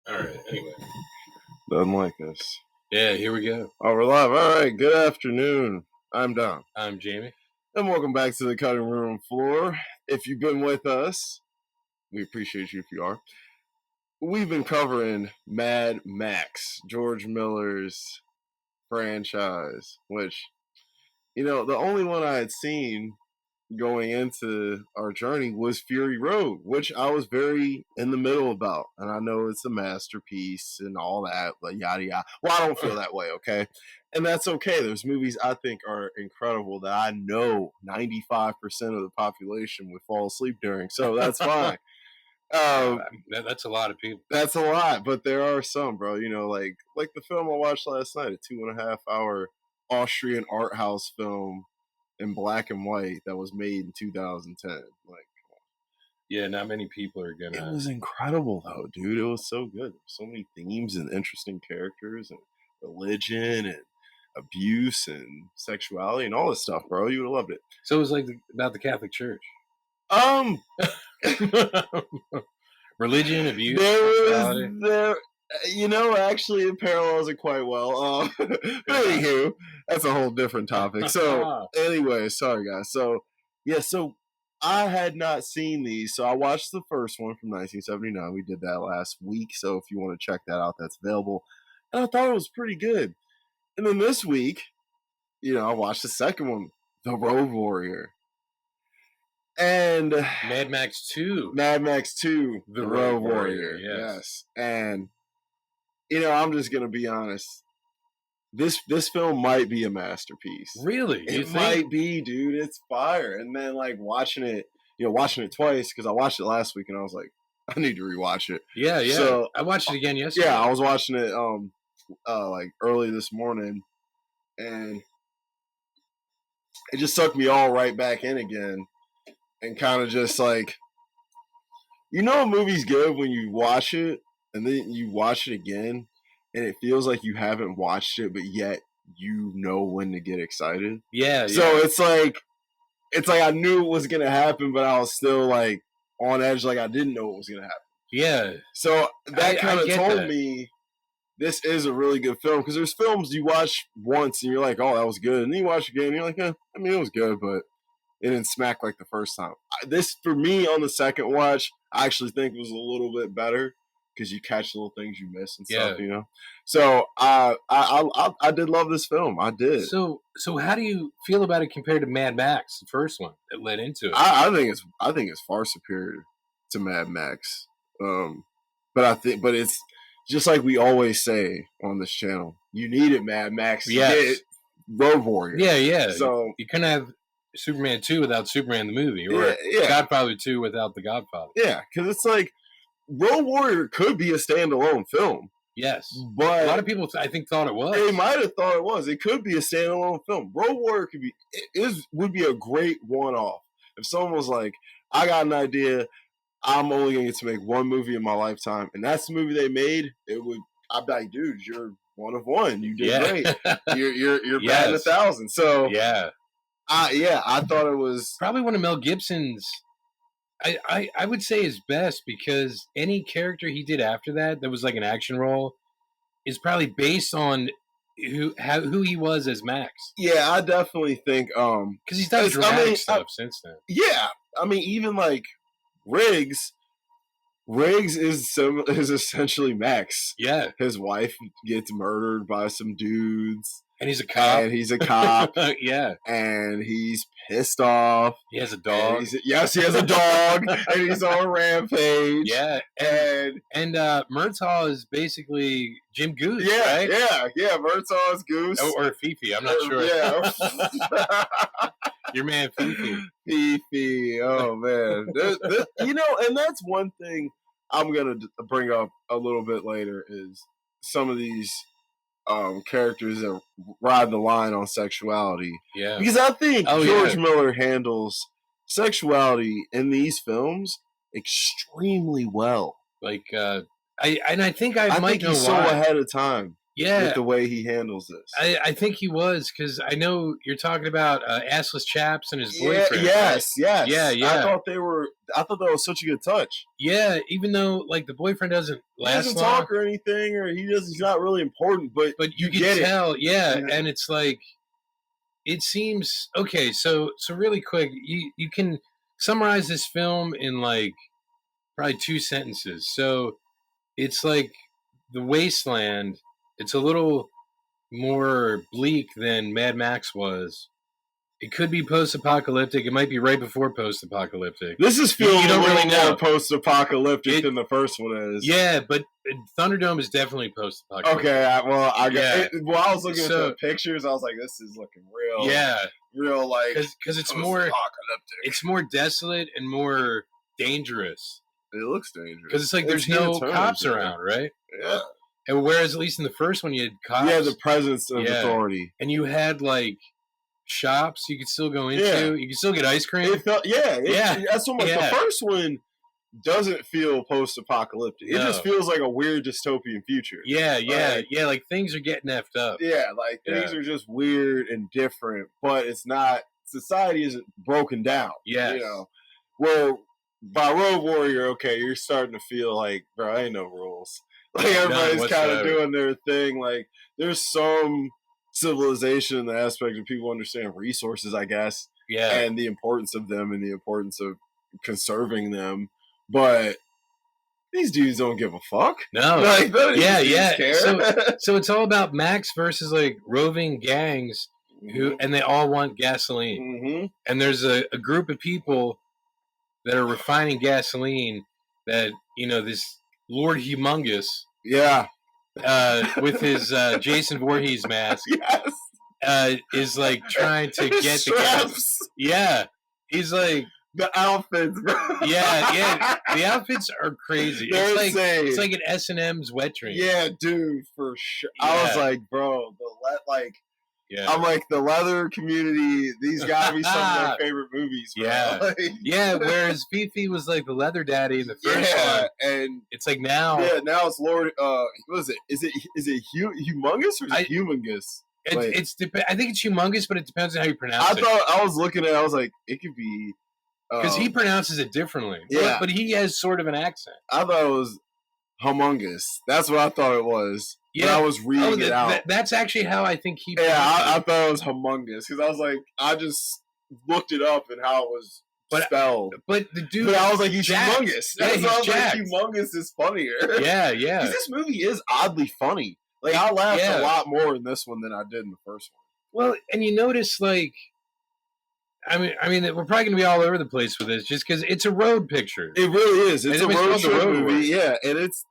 All right. Anyway. Doesn't like us. Yeah, here we go. Oh, we're live. All right. Good afternoon. I'm Don. I'm Jamie. And welcome back to the cutting room floor. If you've been with us, we appreciate you if you are. We've been covering Mad Max, George Miller's franchise, which, the only one I had seen going into our journey was Fury Road, which I was very in the middle about. And I know it's a masterpiece and all that, but yada yada. Well, I don't feel that way, okay? And that's okay. There's movies I think are incredible that I know 95% of the population would fall asleep during. So that's fine. That's a lot of people. That's a lot, but there are some, bro. Like the film I watched last night, a 2.5 hour Austrian art house film in black and white that was made in 2010. Like, yeah, not many people are gonna. It was incredible though, dude. It was so good. So many themes and interesting characters and religion and abuse and sexuality and all this stuff, bro. You would have loved it. So it was like about the Catholic Church. Religion, abuse, actually it parallels it quite well. But anywho, that's a whole different topic. So anyway, sorry guys. So I had not seen these, so I watched the first one from 1979. We did that last week, so if you want to check that out, that's available. And I thought it was pretty good. And then this week, I watched the second one, The Road Warrior. And Mad Max 2. The Road Warrior. Yes. And, I'm just going to be honest. This film might be a masterpiece. Really? It might be, dude. It's fire. And then, watching it twice, because I watched it last week, and I was like, I need to rewatch it. Yeah. So, I watched it again yesterday. Yeah, I was watching it, early this morning, and it just sucked me all right back in again. And kind of just a movie's good when you watch it and then you watch it again and it feels like you haven't watched it, but yet you know when to get excited. Yeah. So it's like I knew it was going to happen, but I was still on edge, I didn't know what was going to happen. Yeah. So that kind of told me this is a really good film, because there's films you watch once and you're like, oh, that was good. And then you watch again and you're like, it was good, but it didn't smack like the first time. This, for me, on the second watch, I actually think was a little bit better because you catch little things you miss and stuff, So I did love this film. I did. So how do you feel about it compared to Mad Max, the first one that led into it? I think it's far superior to Mad Max. But it's just like we always say on this channel. You needed Mad Max to get Road Warrior. Yeah. So you couldn't have Superman 2 without Superman the movie, or Godfather 2 without the Godfather. Yeah, because it's Road Warrior could be a standalone film. Yes, but a lot of people, I think, thought it was. They might have thought it was. It could be a standalone film. Road Warrior would be a great one-off. If someone was like, I got an idea, I'm only going to get to make one movie in my lifetime, and that's the movie they made, I'd be like, dude, you're one of one. You did great. You're batting 1,000. So I thought it was probably one of Mel Gibson's. I would say his best, because any character he did after that was like an action role is probably based on who he was as Max. Yeah, I definitely think because he's done dramatic stuff since then. Yeah, I mean, even Riggs. Riggs is essentially Max. Yeah, his wife gets murdered by some dudes. And he's a cop. Yeah. And he's pissed off. He has a dog. He has a dog. And he's on a rampage. Yeah. And Murtaugh is basically Jim Goose, right? Yeah. Murtaugh is Goose. Or Fifi. I'm not sure. Yeah. Your man Fifi. Fifi. Oh, man. And that's one thing I'm going to bring up a little bit later is some of these characters that ride the line on sexuality. Yeah. Because I think George Miller handles sexuality in these films extremely well. I think I might know why. So ahead of time. Yeah, with the way he handles this. I think he was, because I know you're talking about Assless Chaps and his Yeah, boyfriend. yes, right? yes. Yeah, I yeah, thought that was such a good touch. yeah. Even though like the boyfriend doesn't He last doesn't long, talk or anything, or he's not really important, but you can get it. tell. Yeah, Yeah. and it's like it seems okay. So really quick, you can summarize this film in like probably 2 sentences. So it's like the wasteland. It's a little more bleak than Mad Max was. It could be post-apocalyptic. It might be right before post-apocalyptic. This is You feeling a don't little really know. more post-apocalyptic It- than the first one is. Yeah, but Thunderdome is definitely post-apocalyptic. Okay, I Yeah. was looking at So- the pictures, I was like, this is looking real. Yeah, Real like because it's more post-apocalyptic. desolate and more dangerous. It looks dangerous Because it's like It's there's no Tina cops Turner, around, right? Yeah, And whereas at least in the first one you had cops, yeah, the presence of Yeah. authority. and you had like shops you could still go into. Yeah. You could still get ice cream. It felt, Yeah. That's what Yeah. the first one doesn't feel post-apocalyptic. It No. just feels like a weird dystopian future. Yeah, Like- like things are getting effed up. Yeah, like things are just weird and different, but it's not. Society isn't broken down. Yes. You know, where by Road Warrior, okay, you're starting to feel like, bro, ain't no rules. Like everybody's kind of whatsoever. doing their thing. Like there's some civilization in the aspect of people understand resources, I guess, Yeah, and the importance of them and the importance of conserving them. But these dudes don't give a fuck. no, Like, none of these Yeah, dudes yeah. care. so it's all about Max versus like roving gangs and they all want gasoline. Mm-hmm. And there's a group of people that are refining gasoline that this Lord Humongous Yeah. with his Jason Voorhees mask Yes. is like trying to get the gas. straps. Yeah, he's like The outfits, bro. yeah. The outfits are crazy. They're insane. It's like an S&M's wet dream. Yeah, dude, for sure. Yeah. I was like, bro, Yeah. I'm like, the leather community, these gotta be some of their favorite movies, bro. Yeah. Like, Yeah, whereas Fifi was like the leather daddy in the first yeah, one. and It's like now now it's Lord. What is it? Is it humongous or is it humongous? I think it's humongous, but it depends on how you pronounce I it. thought I was looking at. I was like, it could be Because he pronounces it differently. Yeah. But he has sort of an accent. I thought it was humongous. That's what I thought it was. Yeah. When I was reading it out. That's actually how I think he Yeah, pronounced I it. thought it was humongous because I was like, I just looked it up and how it was But- spelled. But the dude, But I was like, he's jacked. humongous. Yeah, That's he's why I was jacked. like, humongous is funnier. yeah. Because this movie is oddly funny. Like, I laughed Yeah. a lot more in this one than I did in the first one. Well, and you notice, like, I mean, we're probably going to be all over the place with this, just because it's a road picture. It really is. It's And a it was road called The trip Road movie. Warrior. Yeah, and it's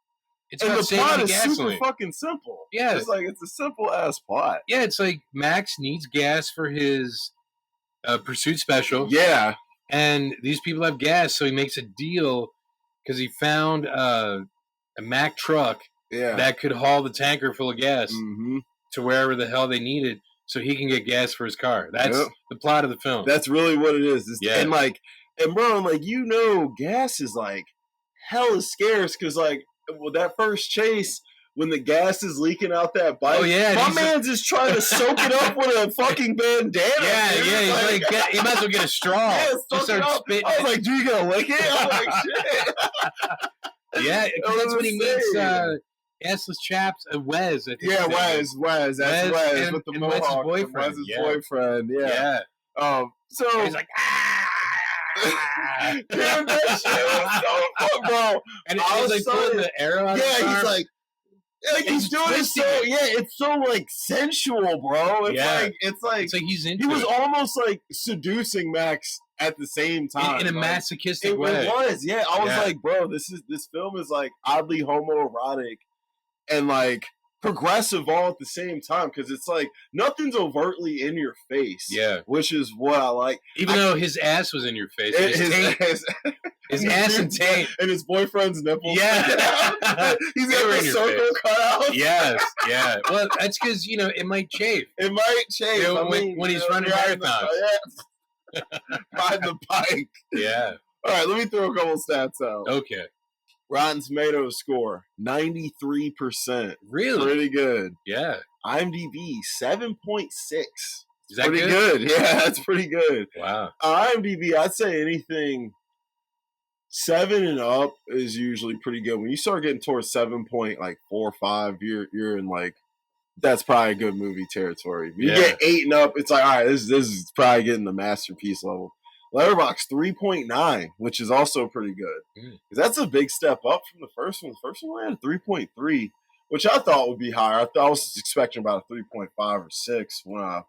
It's and about the saving plot the is super gasoline. fucking simple. Yeah. It's a simple ass plot. Yeah, it's like Max needs gas for his pursuit special. Yeah, And these people have gas, so he makes a deal because he found a Mack truck yeah. that could haul the tanker full of gas Mm-hmm. to wherever the hell they needed, so he can get gas for his car. That's Yep. the plot of the film. That's really what it is. Yeah. And bro, like, gas is like hell is scarce because like with that first chase. When the gas is leaking out that bike, Oh, yeah, my he's- man's just trying to soak it up with a fucking bandana. yeah, dude. yeah. He's like, he might as well get a straw. Yeah, Just soak it start up. spitting. I was like, dude, you gonna lick it? I'm like, shit. Yeah, 'cause was that's when he meets insane. assless chaps, Wes. I think Yeah, his name Wes. That's Wes Wes and- with the and Wes's mohawk. boyfriend, Wes's yeah. boyfriend. is. Yeah. Yeah. So He's like, ah. dude, that shit was so fun, bro. And I he's was like so- pulling the arrow out of his Yeah, arm. he's like he's He's doing it twisting so. it. Yeah, it's so like sensual, bro. It's Yeah. it's like It's like he's into he was it almost like seducing Max at the same time in a like, masochistic It way. was, yeah. I was Yeah. like, bro, this film is like oddly homoerotic and like progressive all at the same time because it's like nothing's overtly in your face. Yeah. which is what I like. Even though his ass was in your face. His ass and taint. and his boyfriend's nipples. Yeah. He's They got were the in your circle cut out. Yes, yeah. Well, that's because, it might chafe. It might change You know, when he's running marathons. Ride the bike. Yeah. All right, let me throw a couple stats out. Okay. Rotten Tomatoes score 93%. Really? Pretty good. Yeah. IMDb 7.6. Is that pretty good? Yeah, that's pretty good. Wow. IMDb, I'd say anything 7 and up is usually pretty good. When you start getting towards 7.4 or 5, you're in like that's probably a good movie territory. If you get 8 and up, it's like, all right, this is probably getting the masterpiece level. Letterboxd 3.9, which is also pretty good. Because that's a big step up from the first one. The first one had 3.3, which I thought would be higher. I was expecting about a 3.5 or 6 when I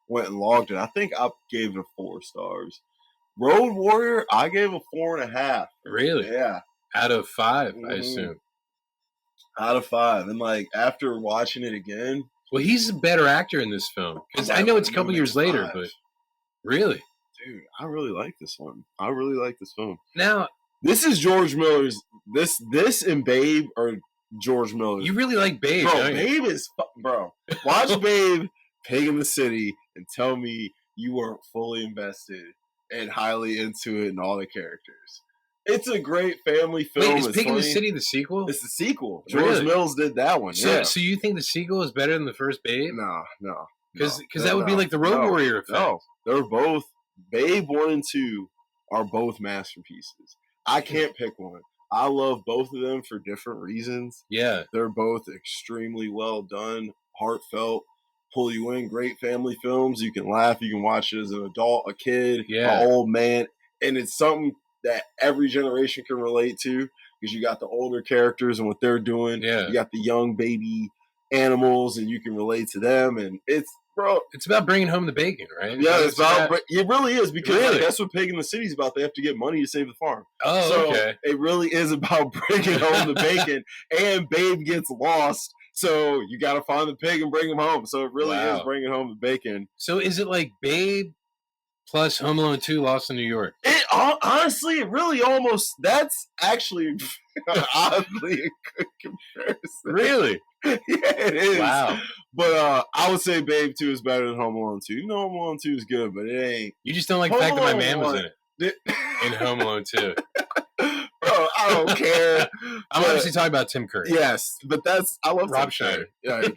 went and logged it. I think I gave it 4 stars. Road Warrior, I gave a 4.5. Really? Yeah. Out of 5, I assume. Out of 5. And like after watching it again. Well, he's a better actor in this film. Because I know it's a couple years later, but really? Dude, I really like this one. I really like this film. Now, this is George Miller's. This and Babe are George Miller's. You really like Babe, bro? don't you? Babe is bro. Watch Babe, Pig in the City, and tell me you weren't fully invested and highly into it and all the characters. It's a great family film. Wait, is Pig in the City the sequel? It's the sequel. George Mills did that one. So, yeah. So you think the sequel is better than the first Babe? No. Because that would be like the Road Warrior effect. No, they're both. Babe 1 and 2 are both masterpieces. I can't pick one. I love both of them for different reasons. Yeah. They're both extremely well done, heartfelt, pull you in, great family films. You can laugh, you can watch it as an adult, a kid, an old man. And it's something that every generation can relate to because you got the older characters and what they're doing. Yeah. You got the young baby animals and you can relate to them. And it's about bringing home the bacon, right? Yeah, it's about. It really is because like, that's what Pig in the City's about. They have to get money to save the farm. Oh, so okay. It really is about bringing home the bacon, and Babe gets lost, so you got to find the pig and bring him home. So it really is bringing home the bacon. So is it like Babe plus Home Alone 2: Lost in New York? Honestly, it really almost. That's actually oddly a good comparison. Really? Yeah, it is. Wow. But I would say Babe 2 is better than Home Alone 2. You know Home Alone 2 is good, but it ain't. You just don't like the fact that my man was in it. In Home Alone 2. Bro, I don't care. I'm obviously talking about Tim Curry. Yes, but I love Rob Tim Curry.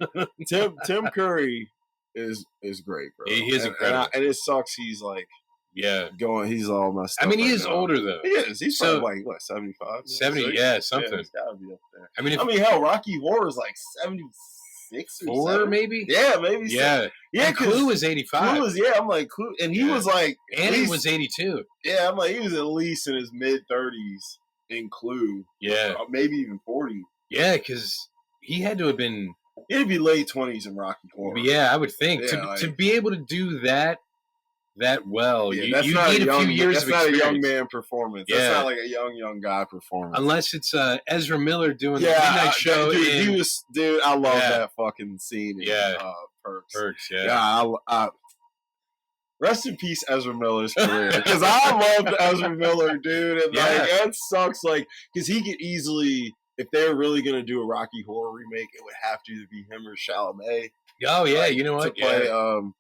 Yeah, Tim Curry is great, bro. He is incredible. And it sucks he's like he's all messed up. I mean, he is older though. He is. He's probably like what, 75? 70, yeah, something. Yeah, he's gotta be up there. I mean, hell, Rocky Horror is like 76 or 4 maybe? Yeah, maybe. Yeah. Yeah, Clue was 85. Clue was, I'm like, Clue, and he was like, Annie was 82. Yeah, I'm like, he was at least in his mid 30s in Clue. Yeah. Maybe even 40. Yeah, because he had to have been. He'd be late 20s in Rocky Horror. Yeah, I would think. To be able to do that well, you need a few years of experience. That's not a young man performance. Yeah. That's not like a young guy performance. Unless it's Ezra Miller doing the midnight show. Dude, I love that fucking scene in Perks. Perks, yeah. Yeah, I rest in peace, Ezra Miller's career. Because I loved Ezra Miller, dude. And like, that sucks. Like, because he could easily, if they were really going to do a Rocky Horror remake, it would have to either be him or Chalamet. Oh, yeah. You know what? To play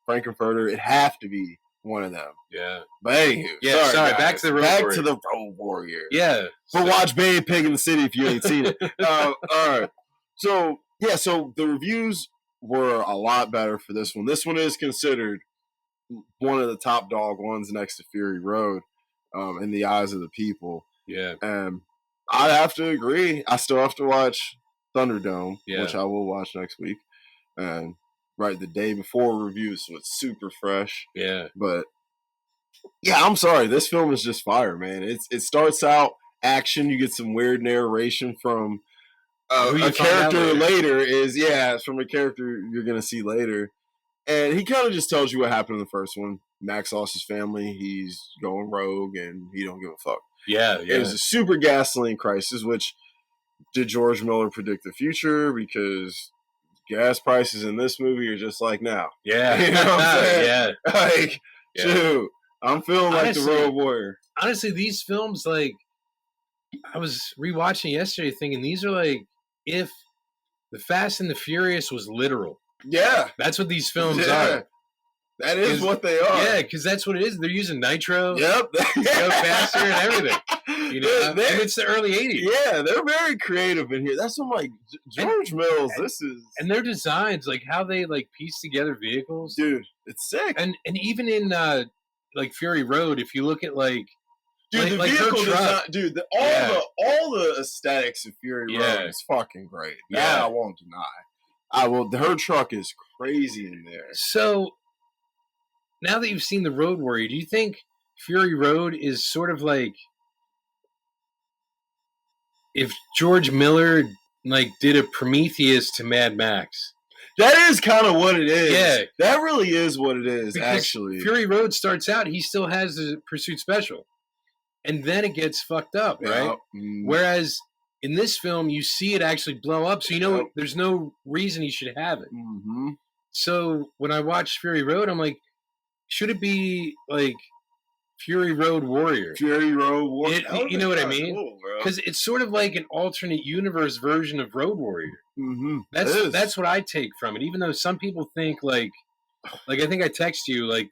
Frankenfurter, it'd have to be one of them. Yeah. But anywho, sorry. Back to the Road Warrior. Yeah. But watch Babe, Pig in the City if you ain't seen it. All right. So the reviews were a lot better for this one. This one is considered one of the top dog ones next to Fury Road in the eyes of the people. Yeah. And I have to agree. I still have to watch Thunderdome, which I will watch next week. And the day before reviews, so it's super fresh. Yeah. But yeah, I'm sorry. This film is just fire, man. It starts out action. You get some weird narration from a character later. It's from a character you're gonna see later. And he kind of just tells you what happened in the first one. Max lost his family. He's going rogue, and he don't give a fuck. Yeah. It was a super gasoline crisis, which did George Miller predict the future? Because gas prices in this movie are just like now. Yeah. You know what I'm saying? Yeah. Like, shoot, I'm feeling like the Road Warrior. Honestly, these films, like, I was rewatching yesterday thinking these are like if The Fast and the Furious was literal. Yeah. That's what these films are. That is what they are. Yeah, because that's what it is. They're using nitro. Yep. To go faster and everything. You know, and it's the early 80s. Yeah, they're very creative in here. That's what I'm like, George Mills, this is... And their designs, like how they like piece together vehicles. Dude, it's sick. And even in like Fury Road, if you look at like... Dude, the vehicle design... Dude, all the aesthetics of Fury Road is fucking great. That I won't deny. Her truck is crazy in there. So, now that you've seen the Road Warrior, do you think Fury Road is sort of like if George Miller like did a Prometheus to Mad Max? That is kind of what it is. Yeah. That really is what it is, because actually. Fury Road starts out, he still has the Pursuit Special. And then it gets fucked up, right? Whereas in this film, you see it actually blow up, so you know there's no reason he should have it. Mm-hmm. So when I watched Fury Road, I'm like, should it be like Fury Road Warrior? Fury Road Warrior. You know what I mean? Because it's sort of like an alternate universe version of Road Warrior. Mm-hmm. That's what I take from it. Even though some people think like I think I text you like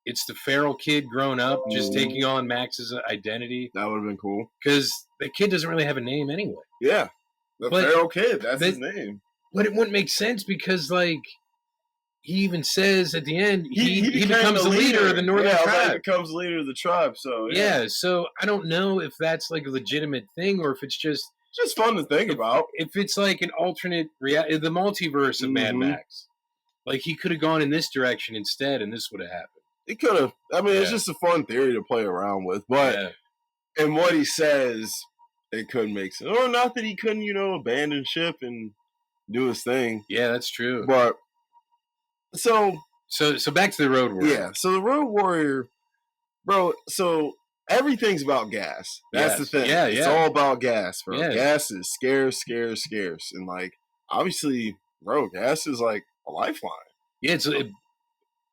it's the feral kid grown up just taking on Max's identity. That would have been cool. Because the kid doesn't really have a name anyway. Yeah, feral kid. That's his name. But it wouldn't make sense because like. He even says at the end he becomes the leader of the Northern tribe. He becomes the leader of the tribe. So so I don't know if that's like a legitimate thing or if it's just fun to think about. If it's like an alternate reality, the multiverse of Mad Max, like he could have gone in this direction instead, and this would have happened. He could have. I mean, it's just a fun theory to play around with, but and what he says, it couldn't make sense. Or not that he couldn't, abandon ship and do his thing. Yeah, that's true. But. So back to the Road Warrior. Yeah, so the Road Warrior, bro, so everything's about gas. That's the thing. Yeah, it's all about gas, bro. Yeah. Gas is scarce. And, like, obviously, bro, gas is, like, a lifeline. Yeah,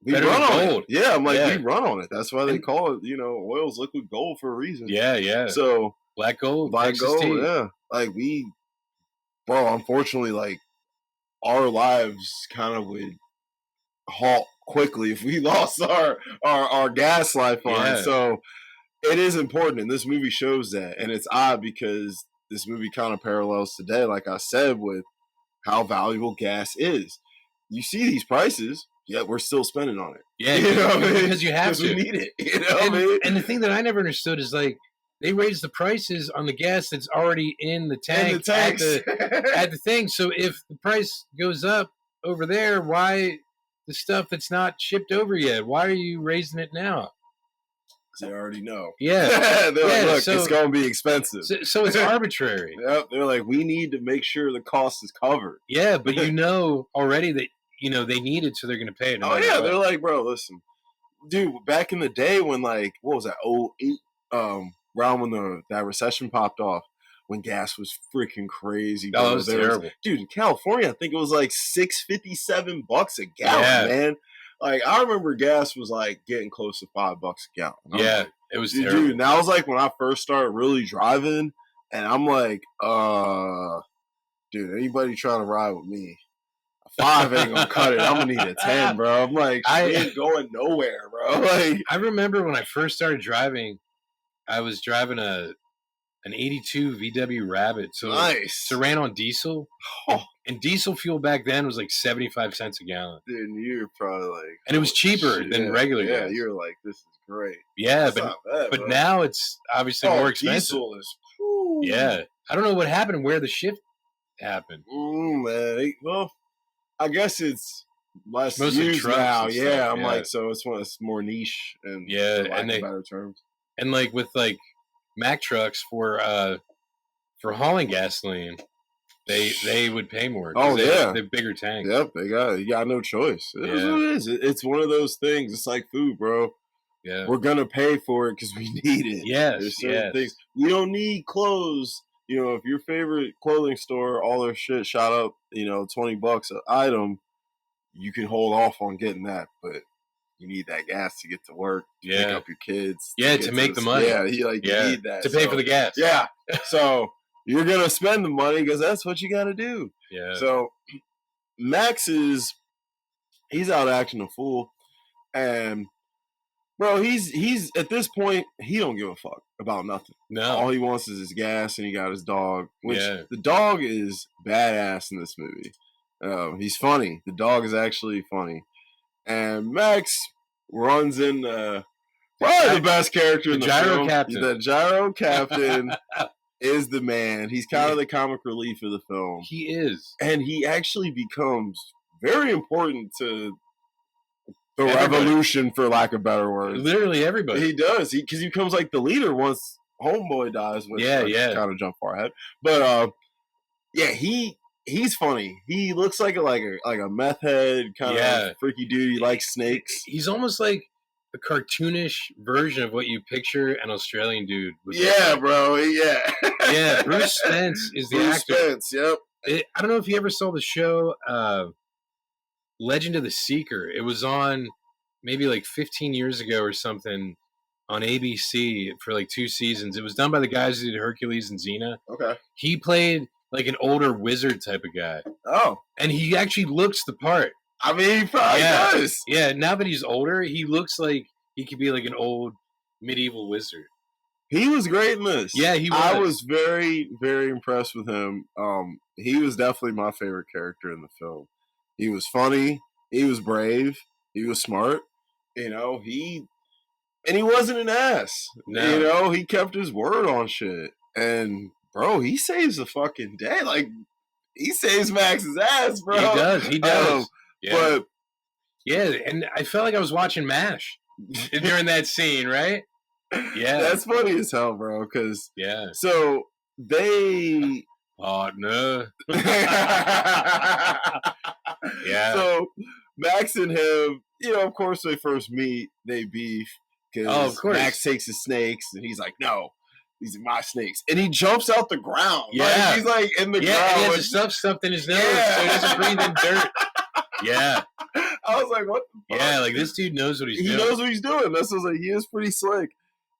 we run on gold. It. Yeah, I'm like, we run on it. That's why they call it, oil's liquid gold for a reason. Yeah. So, black gold. Yeah. Like, unfortunately, like, our lives kind of would halt quickly if we lost our gas lifeline. So it is important, and this movie shows that. And it's odd because this movie kind of parallels today, like I said, with how valuable gas is. You see these prices, yet we're still spending on it. Yeah, because you have to. We need it. And the thing that I never understood is like they raise the prices on the gas that's already in the tank at the thing. So if the price goes up over there, why the stuff that's not shipped over yet? Why are you raising it now? Because they already know. Yeah. They're like, look, it's going to be expensive. So it's arbitrary. Yep. They're like, we need to make sure the cost is covered. Yeah, but already that, they need it, so they're going to pay it. They're like, bro, listen. Dude, back in the day when, like, what was that, 2008, around when that recession popped off, when gas was freaking crazy. Bro. Oh, it was terrible. Dude, in California, I think it was like $6.57 a gallon, man. Like, I remember gas was like getting close to $5 a gallon. Like, it was terrible. Dude, and that was like when I first started really driving, and I'm like, dude, anybody trying to ride with me, a 5 ain't gonna cut it. I'm gonna need a 10, bro. I'm like, I ain't going nowhere, bro. Like, I remember when I first started driving, I was driving an 82 VW Rabbit. So, nice. So ran on diesel. Oh. And diesel fuel back then was like 75 cents a gallon. Dude, you were probably like... And it was cheaper than regular gas. Yeah, you were like, this is great. Yeah, but now it's obviously more expensive. Diesel is... Yeah. I don't know what happened, where the shift happened. Man. Well, I guess it's less mostly used trucks now. Yeah, I'm like, so it's more niche and better terms. And like with like Mack trucks for hauling gasoline, they would pay more. They have bigger tanks. Yep, you got no choice. It is what it is. It's one of those things. It's like food, bro. Yeah, we're gonna pay for it because we need it. Yes, there's certain things we don't need. Clothes. If your favorite clothing store, all their shit shot up, $20 an item, you can hold off on getting that, but you need that gas to get to work, to pick up your kids. Yeah, to make the money. Yeah, you need that. To pay for the gas. Yeah. So you're going to spend the money because that's what you got to do. Yeah. So Max he's out acting a fool. And Bro, he's at this point, he don't give a fuck about nothing. No. All he wants is his gas, and he got his dog. Which Yeah. the dog is badass in this movie. He's funny. The dog is actually funny. And Max runs in probably the best character in the gyro film. captain. The gyro captain is the man. He's kind of the comic relief of the film. He is. And he actually becomes very important to the revolution, for lack of better words. Literally everybody. He does. Because he becomes like the leader once Homeboy dies. Which kind of jump far ahead. But yeah, he's funny. He looks like a meth head kind of freaky dude. He likes snakes. He's almost like a cartoonish version of what you picture an Australian dude would bro. Yeah. Yeah, Bruce Spence is the actor. Spence, yep. I don't know if you ever saw the show Legend of the Seeker. It was on maybe like 15 years ago or something on ABC for like 2 seasons. It was done by the guys who did Hercules and Xena. Okay. He played like an older wizard type of guy. Oh. And he actually looks the part. I mean, he probably does. Yeah, now that he's older, he looks like he could be like an old medieval wizard. He was great in this. Yeah, he was. I was very, very impressed with him. He was definitely my favorite character in the film. He was funny. He was brave. He was smart. He wasn't an ass. No. He kept his word on shit. And, bro, he saves the fucking day. Like, he saves Max's ass, bro. He does. Yeah. But, yeah, and I felt like I was watching MASH during that scene, right? Yeah. That's funny as hell, bro, because... Yeah. So, they... Partner. Yeah. So, Max and him, of course, they first meet, they beef. Because Max takes his snakes, and he's like, no, these are my snakes. And he jumps out the ground. Yeah. Like, he's like in the ground. Yeah, and he has the stuff stuffed in his nose so he doesn't breathe in dirt. Yeah. I was like, what the fuck? Yeah, like this dude knows what he's doing. He knows what he's doing. That's what I was like, he is pretty slick.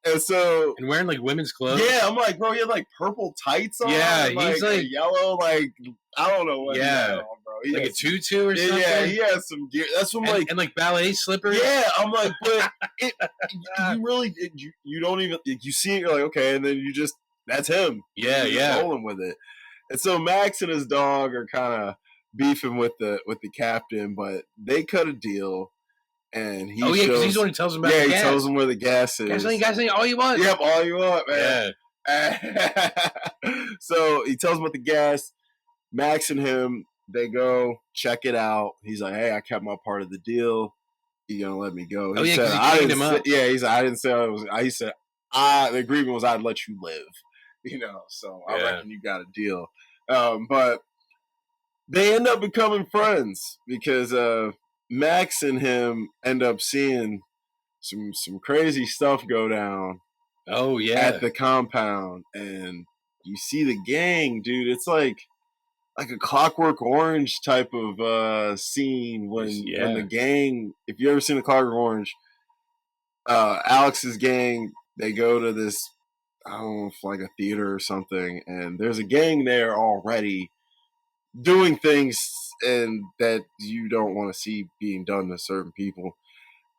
And so... And wearing, like, women's clothes. Yeah, I'm like, bro, he had, like, purple tights on. Yeah, and, he's, like... yellow, like, I don't know what he had on, bro. He like a tutu or something? Yeah, he has some gear. That's what I'm like... And, like, ballet slippers? Yeah, I'm like, but you really... You don't even... You see it, you're like, okay, and then you just... That's him. Yeah, You're rolling with it. And so Max and his dog are kind of beefing with the captain, but they cut a deal. And he because he's the one who tells him about the gas. Yeah, he tells him where the gas is. Gas all you want. Yep, all you want, man. Yeah. So he tells him about the gas. Max and him, they go check it out. He's like, hey, I kept my part of the deal. You gonna let me go? He said, I didn't him up. Yeah, he said, I didn't say I was. He said, the agreement was I'd let you live. So I reckon you got a deal. But they end up becoming friends because Max and him end up seeing some crazy stuff go down. Oh yeah, at the compound, and you see the gang, dude. It's like a Clockwork Orange type of scene when the gang. If you ever seen a Clockwork Orange, Alex's gang, they go to this, I don't know, if like a theater or something, and there's a gang there already doing things and that you don't want to see being done to certain people.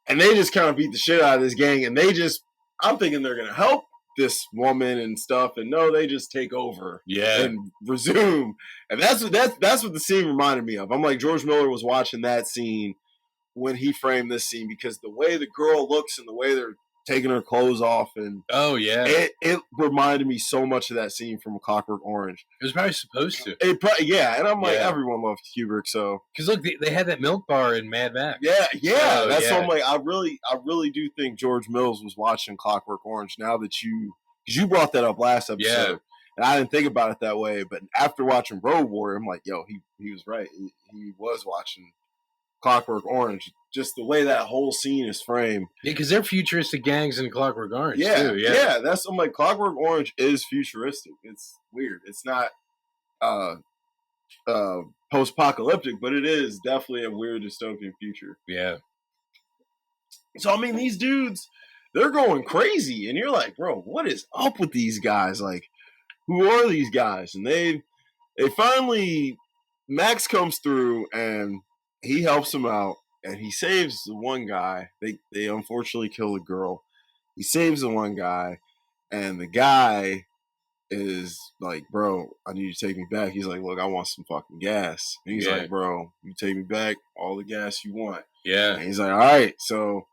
And they just kind of beat the shit out of this gang, and I'm thinking they're going to help this woman and stuff, and no, they just take over and resume. And that's what the scene reminded me of. I'm like, George Miller was watching that scene when he framed this scene, because the way the girl looks and the way they're taking her clothes off, and it reminded me so much of that scene from Clockwork Orange. It was probably supposed to. And I'm like, everyone loves Kubrick, so because look, they had that milk bar in Mad Max. That's what I'm like. I really do think George Mills was watching Clockwork Orange. Now that because you brought that up last episode, and I didn't think about it that way, but after watching Road Warrior, I'm like, yo, he was right. He was watching Clockwork Orange. Just the way that whole scene is framed. Yeah, because they're futuristic gangs in Clockwork Orange, too. I'm like, Clockwork Orange is futuristic. It's weird. It's not post-apocalyptic, but it is definitely a weird dystopian future. Yeah. So, I mean, these dudes, they're going crazy. And you're like, bro, what is up with these guys? Like, who are these guys? And they finally, Max comes through and he helps them out. and he saves the one guy. They unfortunately kill the girl. He saves the one guy, and the guy is like, bro, I need you to take me back. He's like, look, I want some fucking gas. And he's like, bro, you take me back, all the gas you want. Yeah. And he's like, all right. So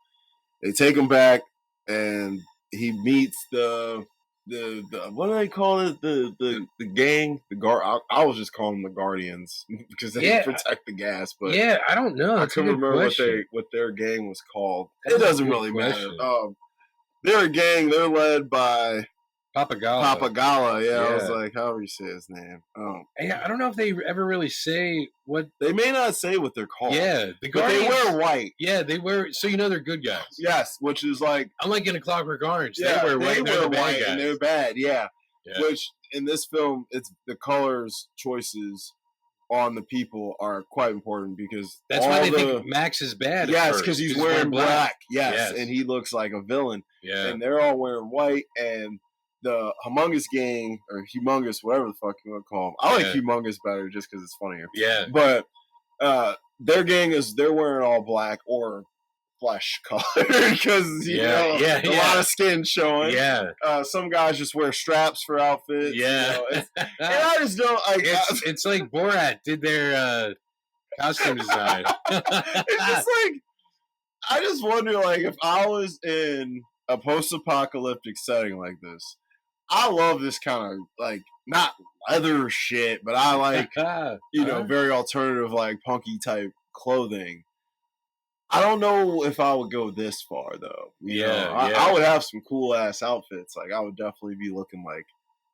they take him back, and he meets the what do they call it? The gang, the guard. I was just calling them the Guardians because they protect the gas. But I don't know. I couldn't remember what their gang was called. It doesn't really matter. They're a gang. They're led by Papagala. Yeah, I was like, however you say his name. I don't know if they ever really say what. They may not say what they're called. Yeah, but they wear white. Yeah, they wear. So you know they're good guys. Yes, which is like unlike in A Clockwork Orange. Yeah, they wear white. They wear white and they're bad. Yeah. Which in this film, it's the colors choices on the people are quite important because that's why they think Max is bad. Yes, because he's wearing black. Yes, and he looks like a villain. Yeah, and they're all wearing white, and the Humongous Gang or Humongous, whatever the fuck you want to call them. I like Humongous better just because it's funnier. Yeah, but their gang they're wearing all black or flesh color because a lot of skin showing. Yeah, some guys just wear straps for outfits. Yeah, and I just don't. It's like Borat did their costume design. It's just like I just wonder, like, if I was in a post-apocalyptic setting like this. I love this kind of like not leather shit, but I like very alternative, like punky type clothing. I don't know if I would go this far though. I would have some cool ass outfits. Like I would definitely be looking like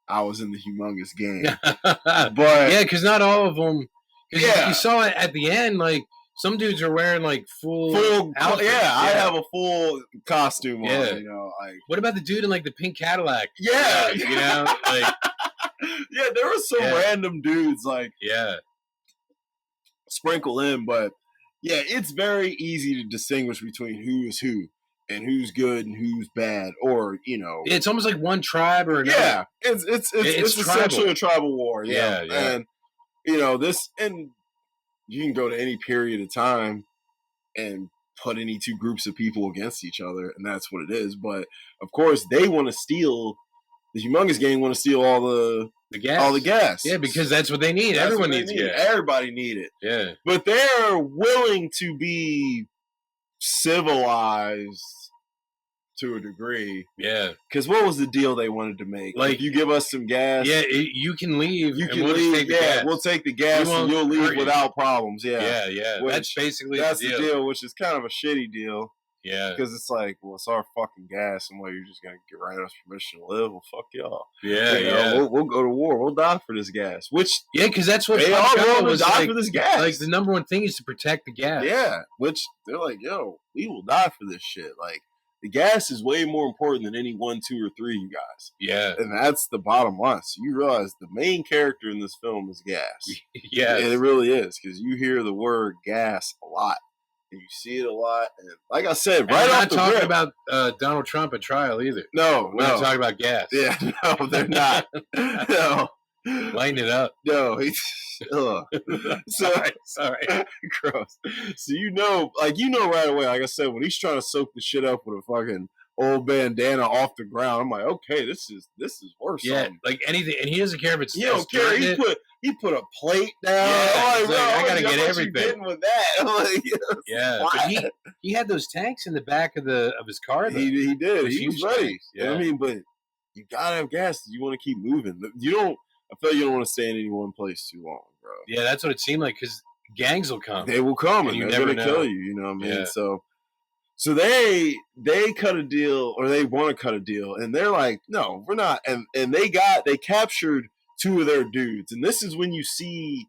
I was in the Humongous Gang. But because not all of them. You saw it at the end. Like some dudes are wearing like full outfits. I have a full costume on. Like what about the dude in like the pink Cadillac? Yeah, like there were some random dudes like sprinkle in, but. Yeah, it's very easy to distinguish between who is who and who's good and who's bad, or it's almost like one tribe or another. Yeah, it's essentially a tribal war. Yeah, and this, and you can go to any period of time and put any two groups of people against each other, and that's what it is. But of course, they want to steal. The Humongous Gang want to steal all the gas. All the gas. Yeah, because that's what they need. Everyone needs gas. Everybody need it. Yeah. But they're willing to be civilized to a degree. Yeah. Because what was the deal they wanted to make? Like, if you give us some gas. Yeah, you can leave. You can leave. We'll take the gas and you'll leave without problems. Yeah. Yeah. That's basically the deal, which is kind of a shitty deal. Yeah. Because it's like, well, it's our fucking gas, and you're just going to get right us permission to live? Well, fuck y'all. Yeah, We'll go to war. We'll die for this gas. Which, because that's what they are willing to die for this gas. Like, the number one thing is to protect the gas. Yeah, which they're like, yo, we will die for this shit. Like, the gas is way more important than any 1, 2, or 3, you guys. Yeah. And that's the bottom line. So you realize the main character in this film is gas. Yeah. And it really is, because you hear the word gas a lot. And you see it a lot, and like I said, right off the rip, we're not talking about Donald Trump at trial either. No, we're not talking about gas. Yeah, no, they're not. No, lighten it up. No, he's sorry, gross. So right away, like I said, when he's trying to soak the shit up with a fucking old bandana off the ground, I'm like, okay, this is worse. Yeah, like anything, and he doesn't care if it's. He don't care. He put a plate down. Yeah, I gotta get everything. With that, like, but he had those tanks in the back of his car. Though. He did. He was ready. Yeah. I mean, but you gotta have gas. You want to keep moving. You don't. I feel you don't want to stay in any one place too long, bro. Yeah, that's what it seemed like. Because gangs will come. They will come, and they're gonna kill you. You know what I mean? Yeah. So they cut a deal, or they want to cut a deal, and they're like, no, we're not. And they captured 2 of their dudes, and this is when you see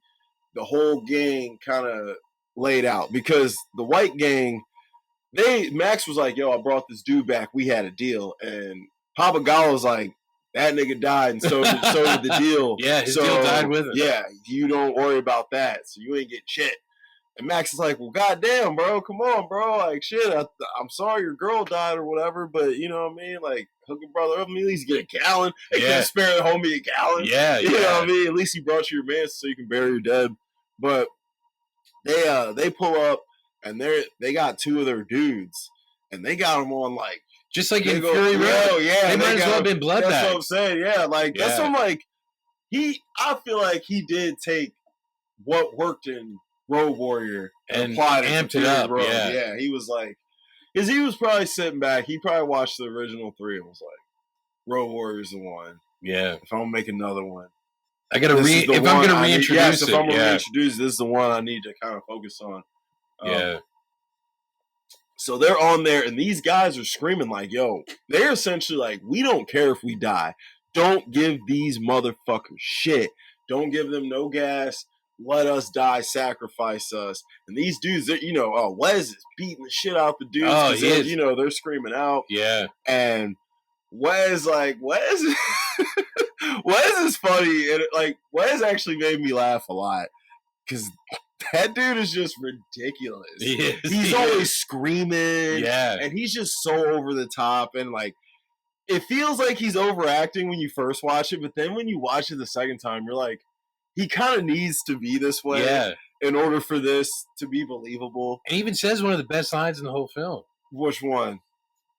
the whole gang kind of laid out, because the white gang, Max was like, yo, I brought this dude back, we had a deal, and Papa Gallo's like, that nigga died, and so did the deal. Yeah, his deal died with him. Yeah, you don't worry about that, so you ain't getting shit. And Max is like, well, goddamn, bro, come on, bro. Like, shit, I'm sorry your girl died or whatever, but you know what I mean? Like, hook a brother up, at least get a gallon. They couldn't spare the homie a gallon. Yeah, you know what I mean? At least he brought you your man so you can bury your dead. But they pull up, and they got two of their dudes, and they got them on like just like in Fury Road. Yeah, they might as well have been blood That's bags. what I'm saying. Yeah, like that's what I'm like. I feel like he did take what worked in Road Warrior and applied amped it up. Road. Yeah, he was like, because he was probably sitting back. He probably watched the original three and was like, Road Warrior's the one. Yeah. If I'm gonna make another one, I gotta if I'm gonna reintroduce it. If I'm gonna reintroduce, this is the one I need to kind of focus on. Yeah. So they're on there, and these guys are screaming like, yo, they're essentially like, we don't care if we die. Don't give these motherfuckers shit. Don't give them no gas. Let us die, sacrifice us. And these dudes, Wes is beating the shit out the dudes. Oh, he is. They're screaming out. Yeah. And Wes is funny. And Wes actually made me laugh a lot. Because that dude is just ridiculous. He's always screaming. Yeah. And he's just so over the top. And it feels like he's overacting when you first watch it. But then when you watch it the second time, you're like, he kind of needs to be this way in order for this to be believable. And he even says one of the best lines in the whole film. Which one?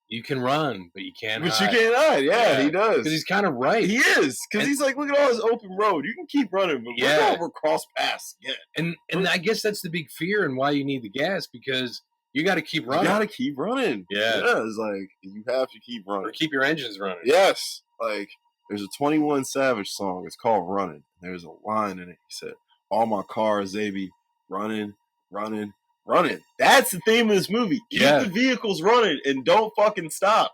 You can run, but you can't hide. But you can't hide. Yeah, he does. Because he's kind of right. He is. Because he's like, look at all this open road. You can keep running, but we're going to cross paths again. And I guess that's the big fear and why you need the gas, because you got to keep running. You got to keep running. Yeah. It's like, you have to keep running. Or keep your engines running. Yes. Like, there's a 21 Savage song. It's called Running. There's a line in it. He said, all my cars, they be running, running, running. That's the theme of this movie. Keep the vehicles running and don't fucking stop.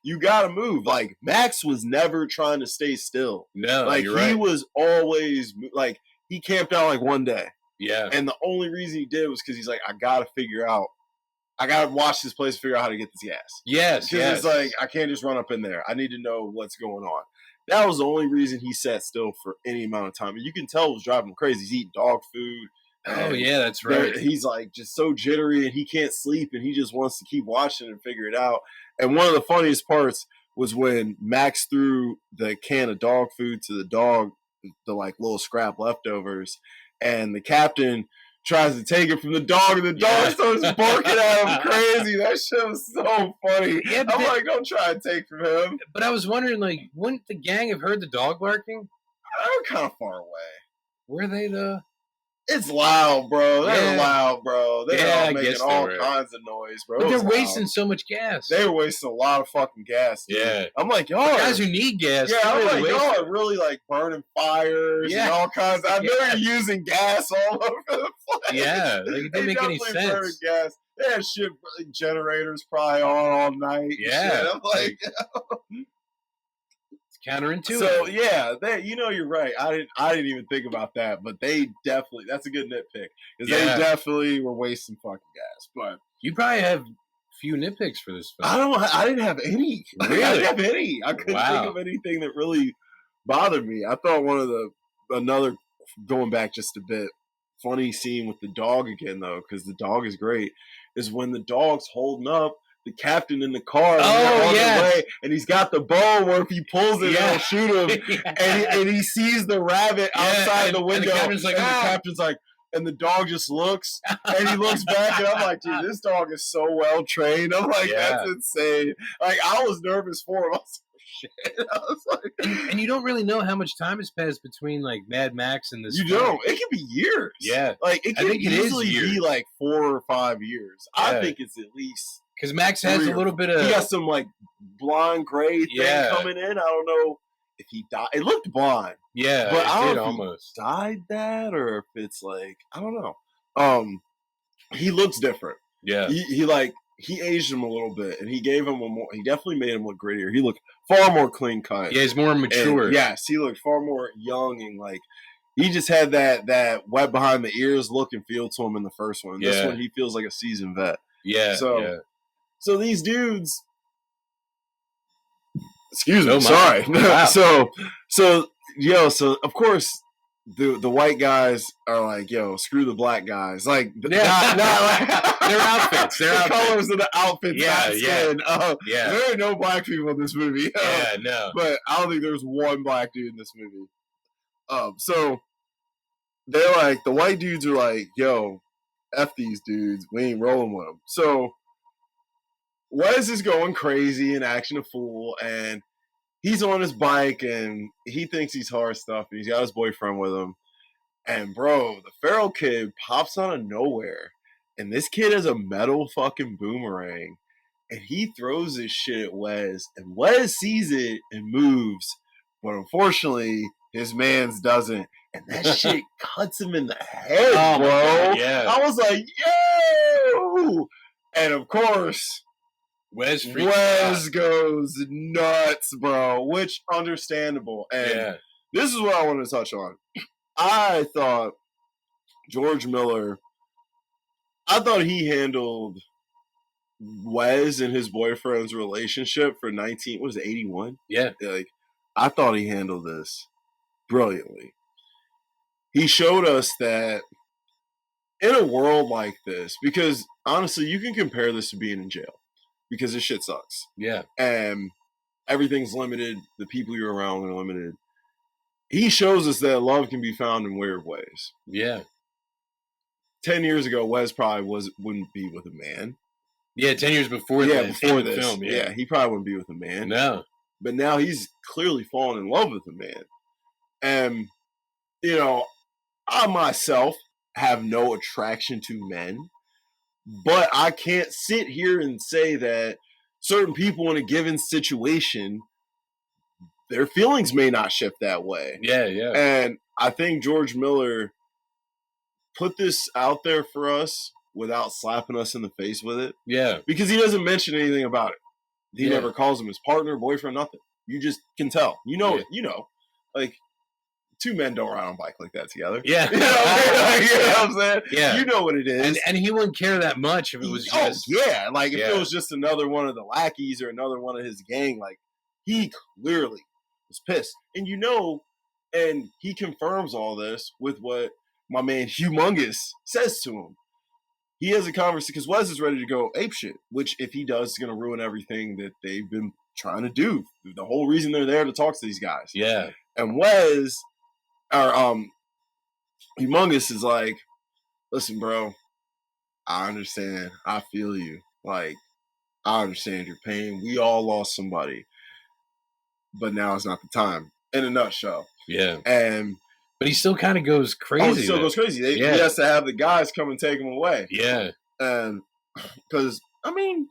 You gotta move. Like, Max was never trying to stay still. No, he was always he camped out one day. Yeah. And the only reason he did was because he's like, I gotta watch this place, figure out how to get this gas. Yes. Because it's like, I can't just run up in there. I need to know what's going on. That was the only reason he sat still for any amount of time. And you can tell it was driving him crazy. He's eating dog food. Oh, yeah, that's right. He's just so jittery and he can't sleep and he just wants to keep watching and figure it out. And one of the funniest parts was when Max threw the can of dog food to the dog, the little scrap leftovers, and the captain tries to take it from the dog, and the dog starts barking at him crazy. That shit was so funny. Yeah, I'm like, don't try to take from him. But I was wondering, wouldn't the gang have heard the dog barking? They were kind of far away. Were they, though? It's loud, bro. They're loud, bro. They're all making all kinds of noise, bro. But they're wasting so much gas. They were wasting a lot of fucking gas, dude. Yeah. I'm like, y'all guys who need gas. Yeah, I'm like, y'all are really burning fires and all kinds. I know you're using gas all over the place. Yeah, it didn't make any sense. Burning gas. They had shit generators probably on all night. Yeah. I'm like, counterintuitive. So you're right. I didn't even think about that, but they definitely, that's a good nitpick, because they definitely were wasting fucking gas. But you probably have few nitpicks for this film. I didn't have any. Really? I didn't have any. I couldn't think of anything that really bothered me. I thought another going back just a bit, funny scene with the dog again though, because the dog is great, is when the dog's holding up the captain in the car on the way, and he's got the bow where if he pulls it, it'll shoot him. And he sees the rabbit outside the window. And the captain's like, and the dog just looks, and he looks back, and I'm like, dude, this dog is so well trained. I'm like, that's insane. I was nervous for him. I was like, shit. I was like, and you don't really know how much time has passed between Mad Max and this. You don't. It could be years. Yeah. It could easily be 4 or 5 years. Yeah. I think it's at least. Because Max has a little bit of... He got some, blonde gray thing coming in. I don't know if he died. It looked blonde. Yeah, but I don't know almost. If he died that, or if it's I don't know. He looks different. Yeah. He aged him a little bit, and he gave him he definitely made him look grittier. He looked far more clean cut. Yeah, he's more mature. And yes, he looked far more young and he just had that wet behind the ears look and feel to him in the first one. This one, he feels like a seasoned vet. Yeah. So these dudes, excuse me, Oh, sorry. Wow. So of course the white guys are like, yo, screw the black guys. Not their outfits. The colors of the outfits. Yeah. There are no black people in this movie. Yeah, no. But I don't think there's one black dude in this movie. So they're the white dudes are like, yo, F these dudes. We ain't rolling with them. So Wes is going crazy and acting a fool, and he's on his bike, and he thinks he's hard stuff, and he's got his boyfriend with him. And bro, the feral kid pops out of nowhere, and this kid has a metal fucking boomerang, and he throws this shit at Wes, and Wes sees it and moves, but unfortunately, his man's doesn't, and that shit cuts him in the head, Oh, bro. God, yeah. I was like, yo! And of course, Wes goes nuts, bro, which understandable. And this is what I want to touch on. I thought George Miller, I thought he handled Wes and his boyfriend's relationship for 19, what was it, 81? Yeah. Like, I thought he handled this brilliantly. He showed us that in a world like this, because honestly, you can compare this to being in jail because this shit sucks. Yeah. And everything's limited. The people you're around are limited. He shows us that love can be found in weird ways. Yeah. 10 years ago, Wes probably wouldn't be with a man. Yeah, 10 years before this. Before this. Film, yeah, he probably wouldn't be with a man. No. But now he's clearly fallen in love with a man. And, you know, I myself have no attraction to men, but I can't sit here and say that certain people in a given situation, their feelings may not shift that way. Yeah, yeah. And I think George Miller put this out there for us without slapping us in the face with it. Yeah. Because he doesn't mention anything about it. He never calls him his partner, boyfriend, nothing. You just can tell. You know it. You know. Like, two men don't ride on a bike like that together. Yeah. You know what I'm saying? Yeah. You know what it is. And he wouldn't care that much if it was just... yeah. Like, if it was just another one of the lackeys or another one of his gang, like, he clearly was pissed. And you know, and he confirms all this with what my man Humongous says to him. He has a conversation because Wes is ready to go apeshit, which if he does is going to ruin everything that they've been trying to do. The whole reason they're there to talk to these guys. Yeah. And Wes, or Humongous is like, listen, bro, I understand. I feel you. Like, I understand your pain. We all lost somebody. But now is not the time. In a nutshell. Yeah. But he still kind of goes crazy. He still goes crazy. He has to have the guys come and take him away. Yeah. And because, I mean,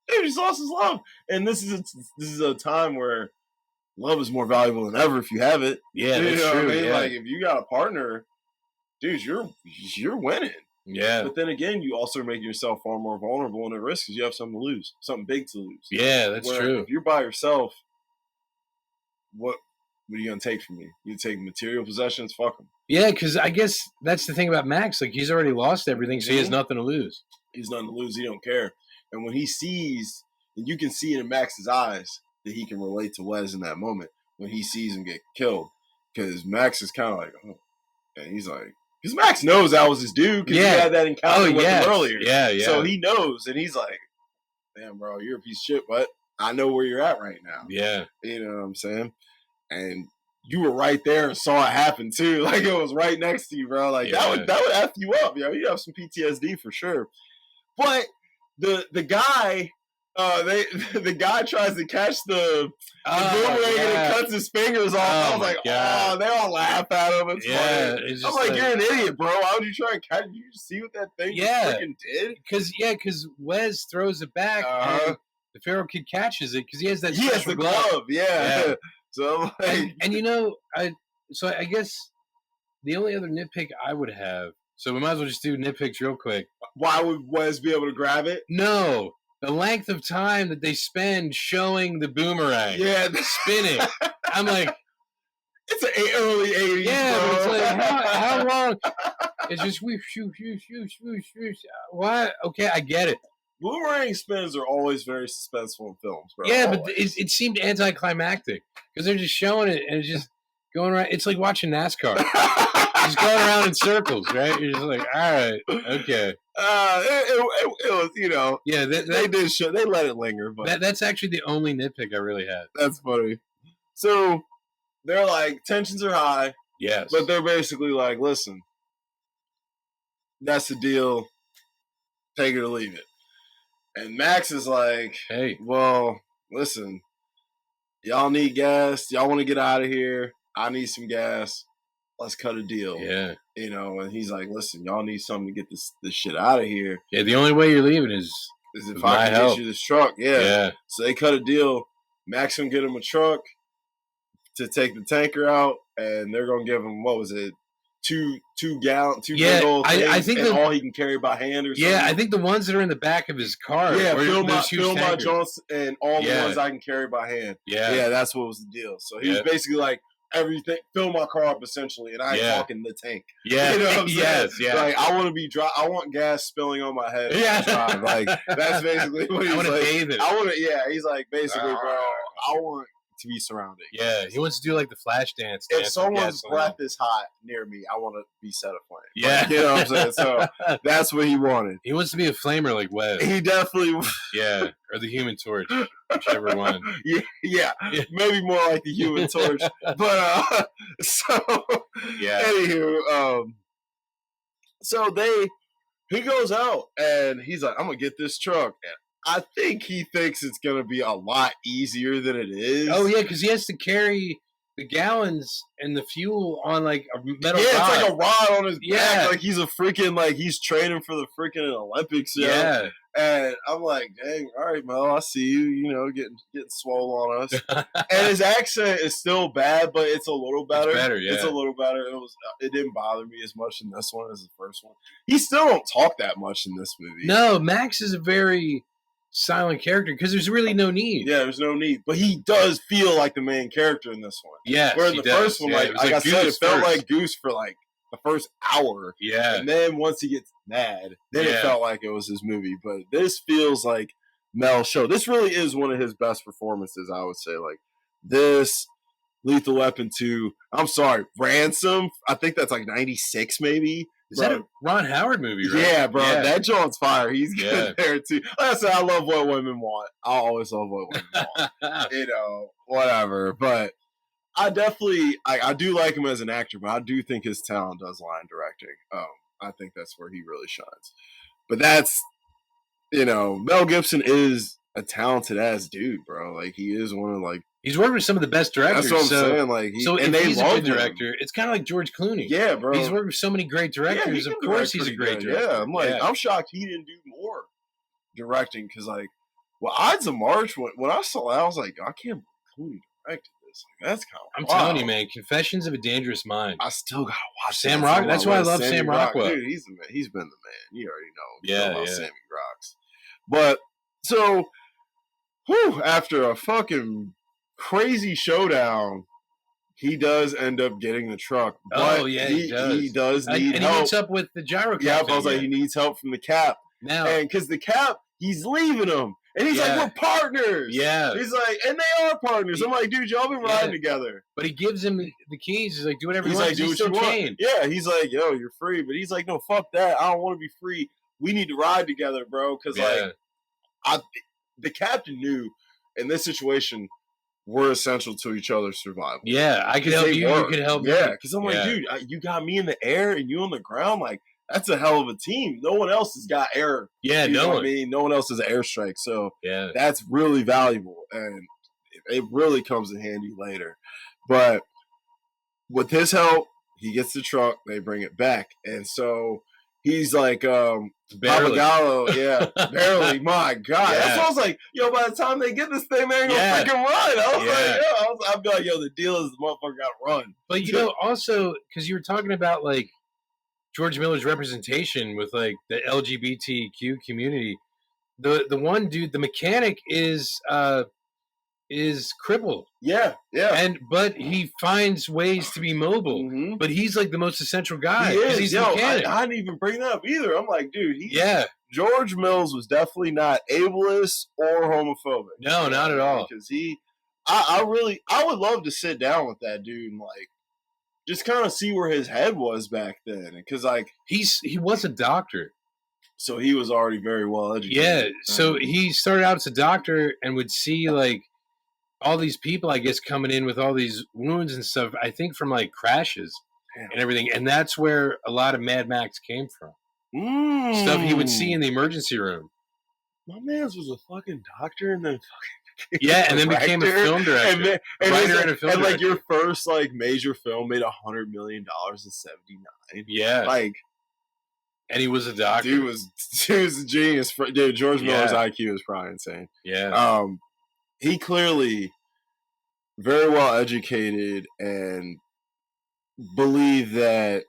he just lost his love. And this is a time where love is more valuable than ever if you have it. Yeah, you that's know true. What I mean? Yeah. Like, if you got a partner, dude, you're winning. Yeah. But then again, you also make yourself far more vulnerable and at risk because you have something to lose, something big to lose. Yeah, that's true. If you're by yourself, what are you going to take from me? You take material possessions? Fuck them. Yeah, because I guess that's the thing about Max. Like, he's already lost everything, so he has nothing to lose. He's nothing to lose. He don't care. And when he sees, and you can see it in Max's eyes, that he can relate to Wes in that moment when he sees him get killed. Because Max is kind of like, oh. And he's like, because Max knows that was his dude because he had that encounter with him earlier. Yeah, yeah. So he knows, and he's like, damn, bro, you're a piece of shit, but I know where you're at right now. Yeah. You know what I'm saying? And you were right there and saw it happen too. Like, it was right next to you, bro. Like, that would F you up, yo. You have some PTSD for sure. But the guy, the guy tries to catch the boomerang and it cuts his fingers off. I was like, oh, they all laugh at him. It's funny. I'm like, you're an idiot, bro. Why would you try and catch it? You see what that thing freaking did? Because Wes throws it back and the feral kid catches it because he has that special glove. Yeah. So like, and you know, I guess the only other nitpick I would have, so we might as well just do nitpicks real quick. Why would Wes be able to grab it? No, the length of time that they spend showing the boomerang, spinning. I'm like, it's an early 80s. Yeah, bro. but it's like how long? It's just whoosh, whoosh, whoosh, whoosh, whoosh, whoosh. What? Okay, I get it. Boomerang spins are always very suspenseful in films, bro. Yeah, but it seemed anticlimactic because they're just showing it and it's just going around. It's like watching NASCAR. Just going around in circles, right? You're just like, all right, okay. It was, you know. Yeah, they did show. They let it linger, but that's actually the only nitpick I really had. That's funny. So they're like, tensions are high. Yes, but they're basically like, listen, that's the deal. Take it or leave it. And Max is like, Hey. well, listen, y'all need gas. Y'all want to get out of here. I need some gas. Let's cut a deal. Yeah. And he's like, listen, y'all need something to get this shit out of here. Yeah, the only way you're leaving is if I can help. get you this truck. Yeah. So they cut a deal. Max can get him a truck to take the tanker out, and they're gonna give him, what was it, two big old things, I think and all he can carry by hand or something. Yeah, I think the ones that are in the back of his car. Yeah, fill my joints and all the ones I can carry by hand. Yeah, that's what was the deal. So he was basically like, everything, fill my car up essentially, and I ain't talking the tank. Yeah, you know what I'm saying? Yeah. Like I want to be dry. I want gas spilling on my head. Yeah, like that's basically what he's like. Bathe it. I want to. Yeah, he's like basically, bro. I want to be surrounded. Yeah, he wants to do like the flash dance. If someone's breath is hot near me, I want to be set aflame. Yeah, like, you know what I'm saying. So that's what he wanted. He wants to be a flamer like Webb. He definitely. Yeah, or the Human Torch, whichever one. Yeah, maybe more like the Human Torch. But so yeah. Anywho, so he goes out and he's like, I'm gonna get this truck. And I think he thinks it's going to be a lot easier than it is. Oh, yeah, because he has to carry the gallons and the fuel on, like, a metal rod. Yeah, it's like a rod on his back. Like, he's a freaking, like, he's training for the freaking Olympics. Yeah. And I'm like, dang, all right, Mel, I see you, getting swole on us. And his accent is still bad, but it's a little better. It's better, yeah. It's a little better. It didn't bother me as much in this one as the first one. He still don't talk that much in this movie. No, Max is a very silent character because there's really no need. Yeah, there's no need. But he does feel like the main character in this one. Yeah. Where in the first one, like I said, it felt like Goose for like the first hour. Yeah. And then once he gets mad, then it felt like it was his movie. But this feels like Mel's show. This really is one of his best performances, I would say. Like this, Lethal Weapon 2. I'm sorry, Ransom. I think that's like 96 maybe. Is that a Ron Howard movie, right? Yeah, bro. Yeah. That John's fire. He's good there, too. Like I said, I love what women want. I always love what women want. Whatever. But I definitely, I do like him as an actor, but I do think his talent does lie in directing. I think that's where he really shines. But that's, Mel Gibson is a talented-ass dude, bro. Like, he is one of, like, he's worked with some of the best directors. That's what I'm saying. Like, if he's a good director, it's kind of like George Clooney. Yeah, bro. He's worked with so many great directors. Of course, he's a great director. Yeah, I'm like, I'm shocked he didn't do more directing because, like, Ides of March. When I saw that, I was like, I can't believe Clooney directed this. Like, that's kind of. I'm telling you, man. Confessions of a Dangerous Mind. I still gotta watch Sam Rockwell. That's why I love Sam Rockwell. Dude, he's the man. He's been the man. You already know. Yeah. Sammy rocks. But so. Whew, after a fucking crazy showdown, he does end up getting the truck. But he does need help. And he meets up with the gyro captain. Yeah, I was like, he needs help from the Cap. Now, and because the Cap, he's leaving him. And he's like, we're partners. Yeah. He's like, and they are partners. I'm like, dude, y'all been riding together. But he gives him the keys. He's like, do whatever you want. He's like, do what you want. Yeah, he's like, yo, you're free. But he's like, no, fuck that. I don't want to be free. We need to ride together, bro. Because, the captain knew in this situation we're essential to each other's survival. Yeah, I could help you. You could help me. Yeah, because I'm like, dude, you got me in the air and you on the ground. Like, that's a hell of a team. No one else has got air. Yeah, no one. I mean, no one else has an airstrike. So that's really valuable, and it really comes in handy later. But with his help, he gets the truck. They bring it back, and so. He's like, Papagallo, barely. My God. That's what I was like, yo, by the time they get this thing, they ain't gonna freaking run. I was like, I'd be like, yo, the deal is the motherfucker got to run. But, also, because you were talking about, like, George Miller's representation with, like, the LGBTQ community, the one dude, the mechanic is crippled. Yeah. But he finds ways to be mobile. Mm-hmm. But he's like the most essential guy. He is. He's mechanic. I didn't even bring that up either. I'm like, dude, George Mills was definitely not ableist or homophobic. No, not at all. Because I would love to sit down with that dude and like just kind of see where his head was back then. Because like he was a doctor. So he was already very well educated. Yeah. So he started out as a doctor and would see like all these people, I guess, coming in with all these wounds and stuff, I think from like crashes and everything. And that's where a lot of Mad Max came from. Stuff he would see Mm. in the emergency room. My man's was a fucking doctor and then fucking Yeah, and then became a director. film director, a writer and a film and like director. your first like major film made $100 million in '79. Yeah, Like, and he was a doctor. dude was a genius. Dude, George Miller's IQ is probably insane. Yeah. He clearly very well educated and believed that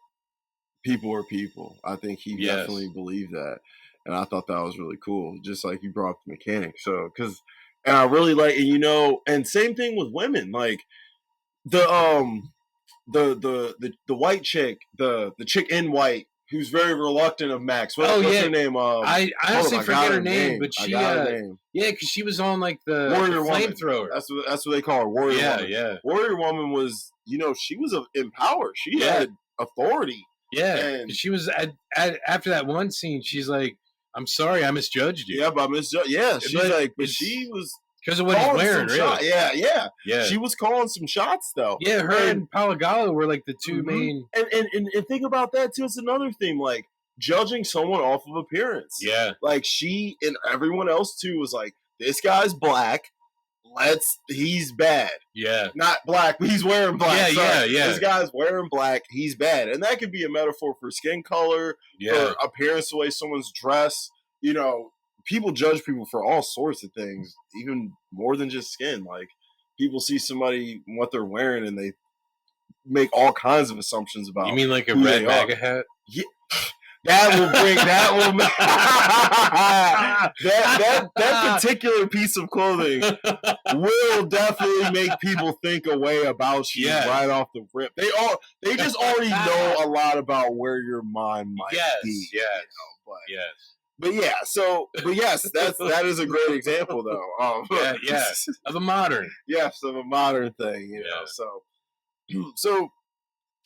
people are people. I think he definitely believed that, and I thought that was really cool. Just like you brought up the mechanic, so and I really like, and same thing with women, like the the white chick, the chick in white who's very reluctant of Max. What's her name? I honestly forget her name, but she because she was on like the Warrior flamethrower. That's what they call her, Warrior Woman. Yeah. Warrior Woman was, she was in power. She had authority. Yeah, and she was after that one scene. She's like, "I'm sorry, I misjudged you." Yeah, but I misjudged. Yeah, she's like, but she was because of what he's wearing. Really. Yeah. She was calling some shots though. Yeah, her and Palagallo were like the two main. And think about that too. It's another thing, like judging someone off of appearance. Yeah, like she and everyone else too was like, this guy's black. He's bad. Yeah. Not black, but he's wearing black. Yeah. This guy's wearing black, he's bad. And that could be a metaphor for skin color, for appearance, the way someone's dressed. People judge people for all sorts of things, even more than just skin. Like, people see somebody, what they're wearing, and they make all kinds of assumptions about. You mean like a red MAGA hat? Yeah. That particular piece of clothing will definitely make people think a way about you right off the rip. They just already know a lot about where your mind might be. But yes, that is a great example though. Of a modern. Yes, of a modern thing, So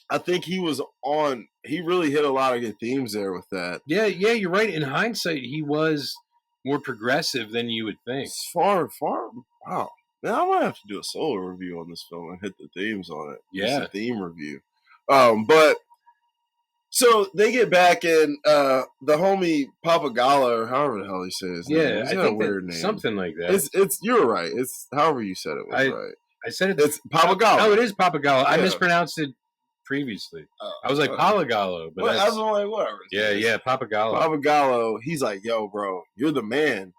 I think he really hit a lot of good themes there with that. Yeah, you're right. In hindsight, he was more progressive than you would think. It's far. Wow. Man, I might have to do a solo review on this film and hit the themes on it. Yeah. Just a theme review. But so they get back and the homie Papagala, or however the hell he says his name. I think a weird name. Something like that. It's you're right. It's however you said it was right. I said it's Papagala. Oh, it is Papagala. Yeah. I mispronounced it previously. I was like Palagallo, but I was like, whatever. Yeah, Papagallo. Papagallo, he's like, yo, bro, you're the man.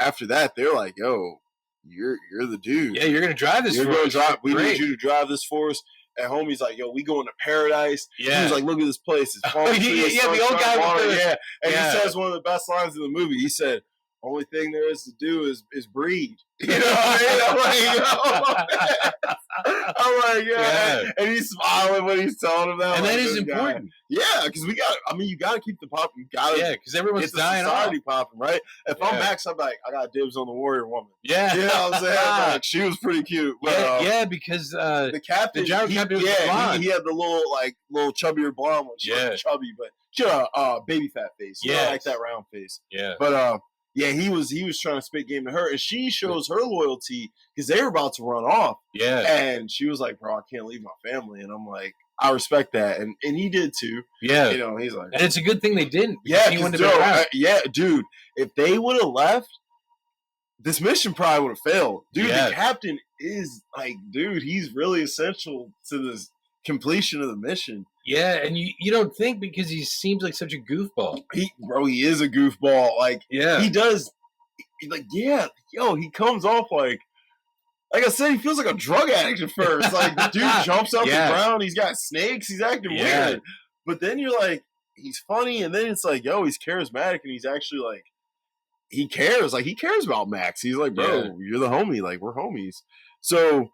After that, they're like, yo, you're the dude. Yeah, you're gonna drive this. We need you to drive this for us. And homie's like, yo, we going to paradise. Yeah. He was like, look at this place. It's palm trees, the old guy water. And he says one of the best lines in the movie. He said, only thing there is to do is breed. You know what I mean? I'm like, yeah. And he's smiling when he's telling him that. And that is important. Yeah, because you got to keep the pop. You got to. Because everyone's dying society popping, right? If I'm Max, I'm like, I got dibs on the Warrior Woman. Yeah. You know what I'm saying? Like, she was pretty cute. But, because the captain, the general captain was blonde. He had the little chubbier blonde one. She wasn't chubby, but she had a baby fat face. Yeah, like that round face. Yeah. But he was trying to spit game to her, and she shows her loyalty because they were about to run off. Yeah. And she was like, bro, I can't leave my family. And I'm like, I respect that. And he did too. Yeah. He's like, and it's a good thing they didn't. Yeah, dude, if they would have left, this mission probably would have failed. Dude, the captain is like, dude, he's really essential to this completion of the mission. Yeah, and you don't think, because he seems like such a goofball. He is a goofball. Like, he does. Like, he comes off like I said, he feels like a drug addict at first. Like, the dude jumps up the ground. He's got snakes. He's acting weird. But then you're like, he's funny. And then it's like, he's charismatic. And he's actually like, he cares. Like, he cares about Max. He's like, bro, you're the homie. Like, we're homies. So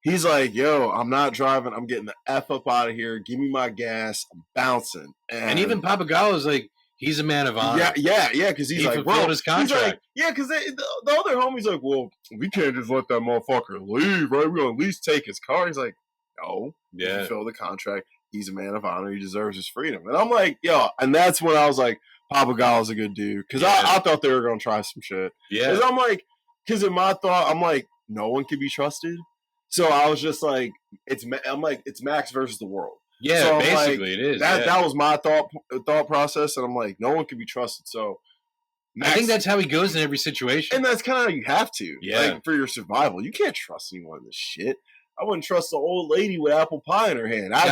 he's like, yo, I'm not driving. I'm getting the F up out of here. Give me my gas. I'm bouncing. And even Papagallo's like, he's a man of honor. Yeah, because he's like, fulfilled his contract. Because the other homie's like, well, we can't just let that motherfucker leave, right? We're going to at least take his car. He's like, no, he fulfilled the contract. He's a man of honor. He deserves his freedom. And I'm like, and that's when I was like, Papagallo's a good dude. Because I thought they were going to try some shit. Yeah. Because I'm like, in my thought, I'm like, no one can be trusted. So I was just like, it's Max versus the world. Yeah, So I'm like, basically it is. that was my thought process, and I'm like, no one can be trusted. So I think Max, that's how he goes in every situation. and that's kind of how you have to, Yeah. like for your survival. You can't trust anyone in this shit. I wouldn't trust the old lady with apple pie in her hand. I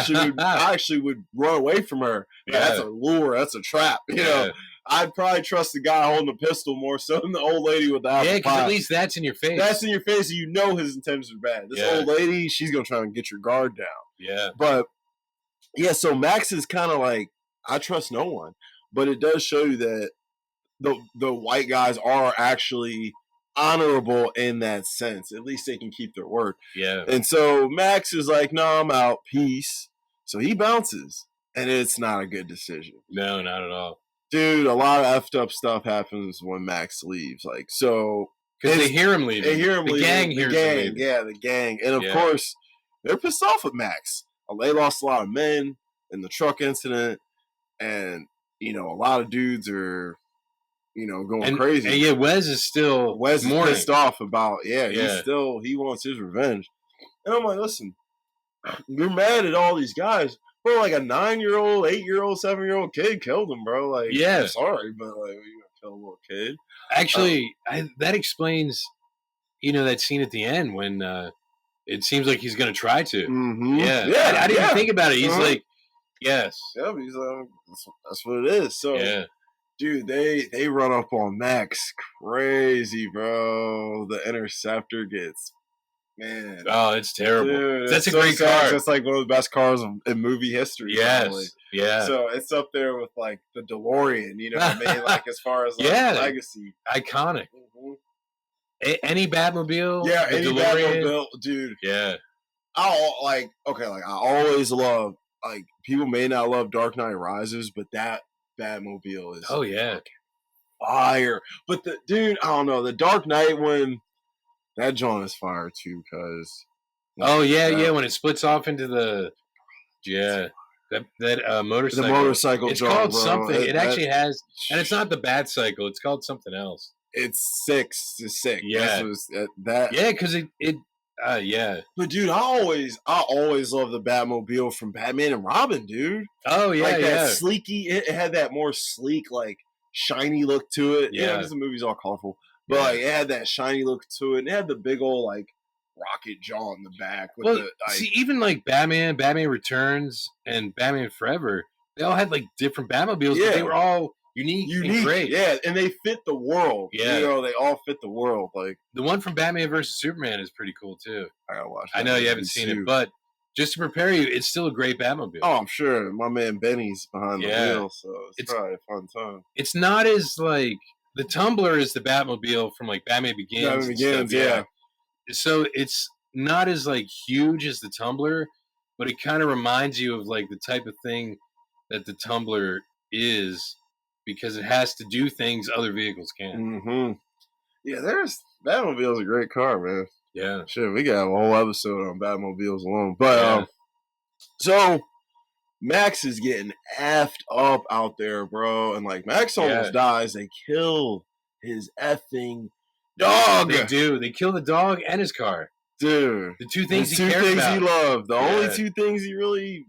actually would run away from her. Yeah. That's a lure. That's a trap. You know, I'd probably trust the guy holding the pistol more so than the old lady with the apple pie. Yeah, because at least that's in your face. That's in your face, and you know his intentions are bad. This old lady, she's gonna try and get your guard down. Yeah. But yeah, so Max is kind of like, I trust no one, but it does show you that the white guys are actually honorable in that sense. At least they can keep their word. Yeah. And so Max is like, no, I'm out. Peace. So he bounces, and it's not a good decision. No, not at all. Dude, a lot of effed up stuff happens when Max leaves. Like, so because they hear him leaving. They hear him leaving. Gang hears him leaving. Yeah, the gang. And of course, they're pissed off at Max. They lost a lot of men in the truck incident, and you know, a lot of dudes are, you know, going crazy. And yeah, Wes is pissed off about he wants his revenge. And I'm like, listen, you're mad at all these guys. Bro, like a 9-year-old, 8-year-old, 7-year-old kid killed him, bro. Like, I'm sorry, but like, you gonna kill a little kid? Actually, that explains, you know, that scene at the end when it seems like he's gonna try to. Mm-hmm. Yeah, I didn't even think about it. He's like, yes. Yeah, he's like, that's what it is. So, dude, they run up on Max crazy, bro. The Interceptor gets, man. Oh, it's terrible. Dude, that's a great car. It's like one of the best cars in movie history. Yes. Probably. Yeah. So it's up there with like the DeLorean, you know what I mean? Like as far as like legacy. Iconic. Mm-hmm. Any Batmobile? Yeah, any Batmobile, dude. Yeah. I always love, like, people may not love Dark Knight Rises, but that Batmobile is fire. But dude, I don't know, the Dark Knight one, that John is fire too, cause when it splits off into the that motorcycle. The motorcycle. It's called something. It actually has, and it's not the Bat Cycle. It's called something else. It's sick. Yeah, because it. But dude, I always love the Batmobile from Batman and Robin, dude. Oh yeah, like that sleeky. It had that more sleek, like shiny look to it. Yeah, because the movie's all colorful, but like it had that shiny look to it. And it had the big old like rocket jaw in the back. See, even like Batman Returns, and Batman Forever, they all had like different Batmobiles, but they were all unique and great. Yeah, and they fit the world. Yeah, you know, they all fit the world. Like the one from Batman versus Superman is pretty cool too. I gotta watch. I know you haven't seen it, but just to prepare you, it's still a great Batmobile. Oh, I'm sure. My man Benny's behind the wheel, so it's probably a fun time. It's not as like the Tumbler is the Batmobile from like Batman Begins. Batman Begins, yeah. So it's not as like huge as the Tumbler, but it kind of reminds you of like the type of thing that the Tumbler is, because it has to do things other vehicles can't. Mm-hmm. Yeah, Batmobile's a great car, man. Yeah, shit, we got a whole episode on Batmobiles alone. But so Max is getting effed up out there, bro, and like Max almost dies. They kill his effing dog. They do. They kill the dog and his car. Dude. The two things he cares about. He loved. The only two things the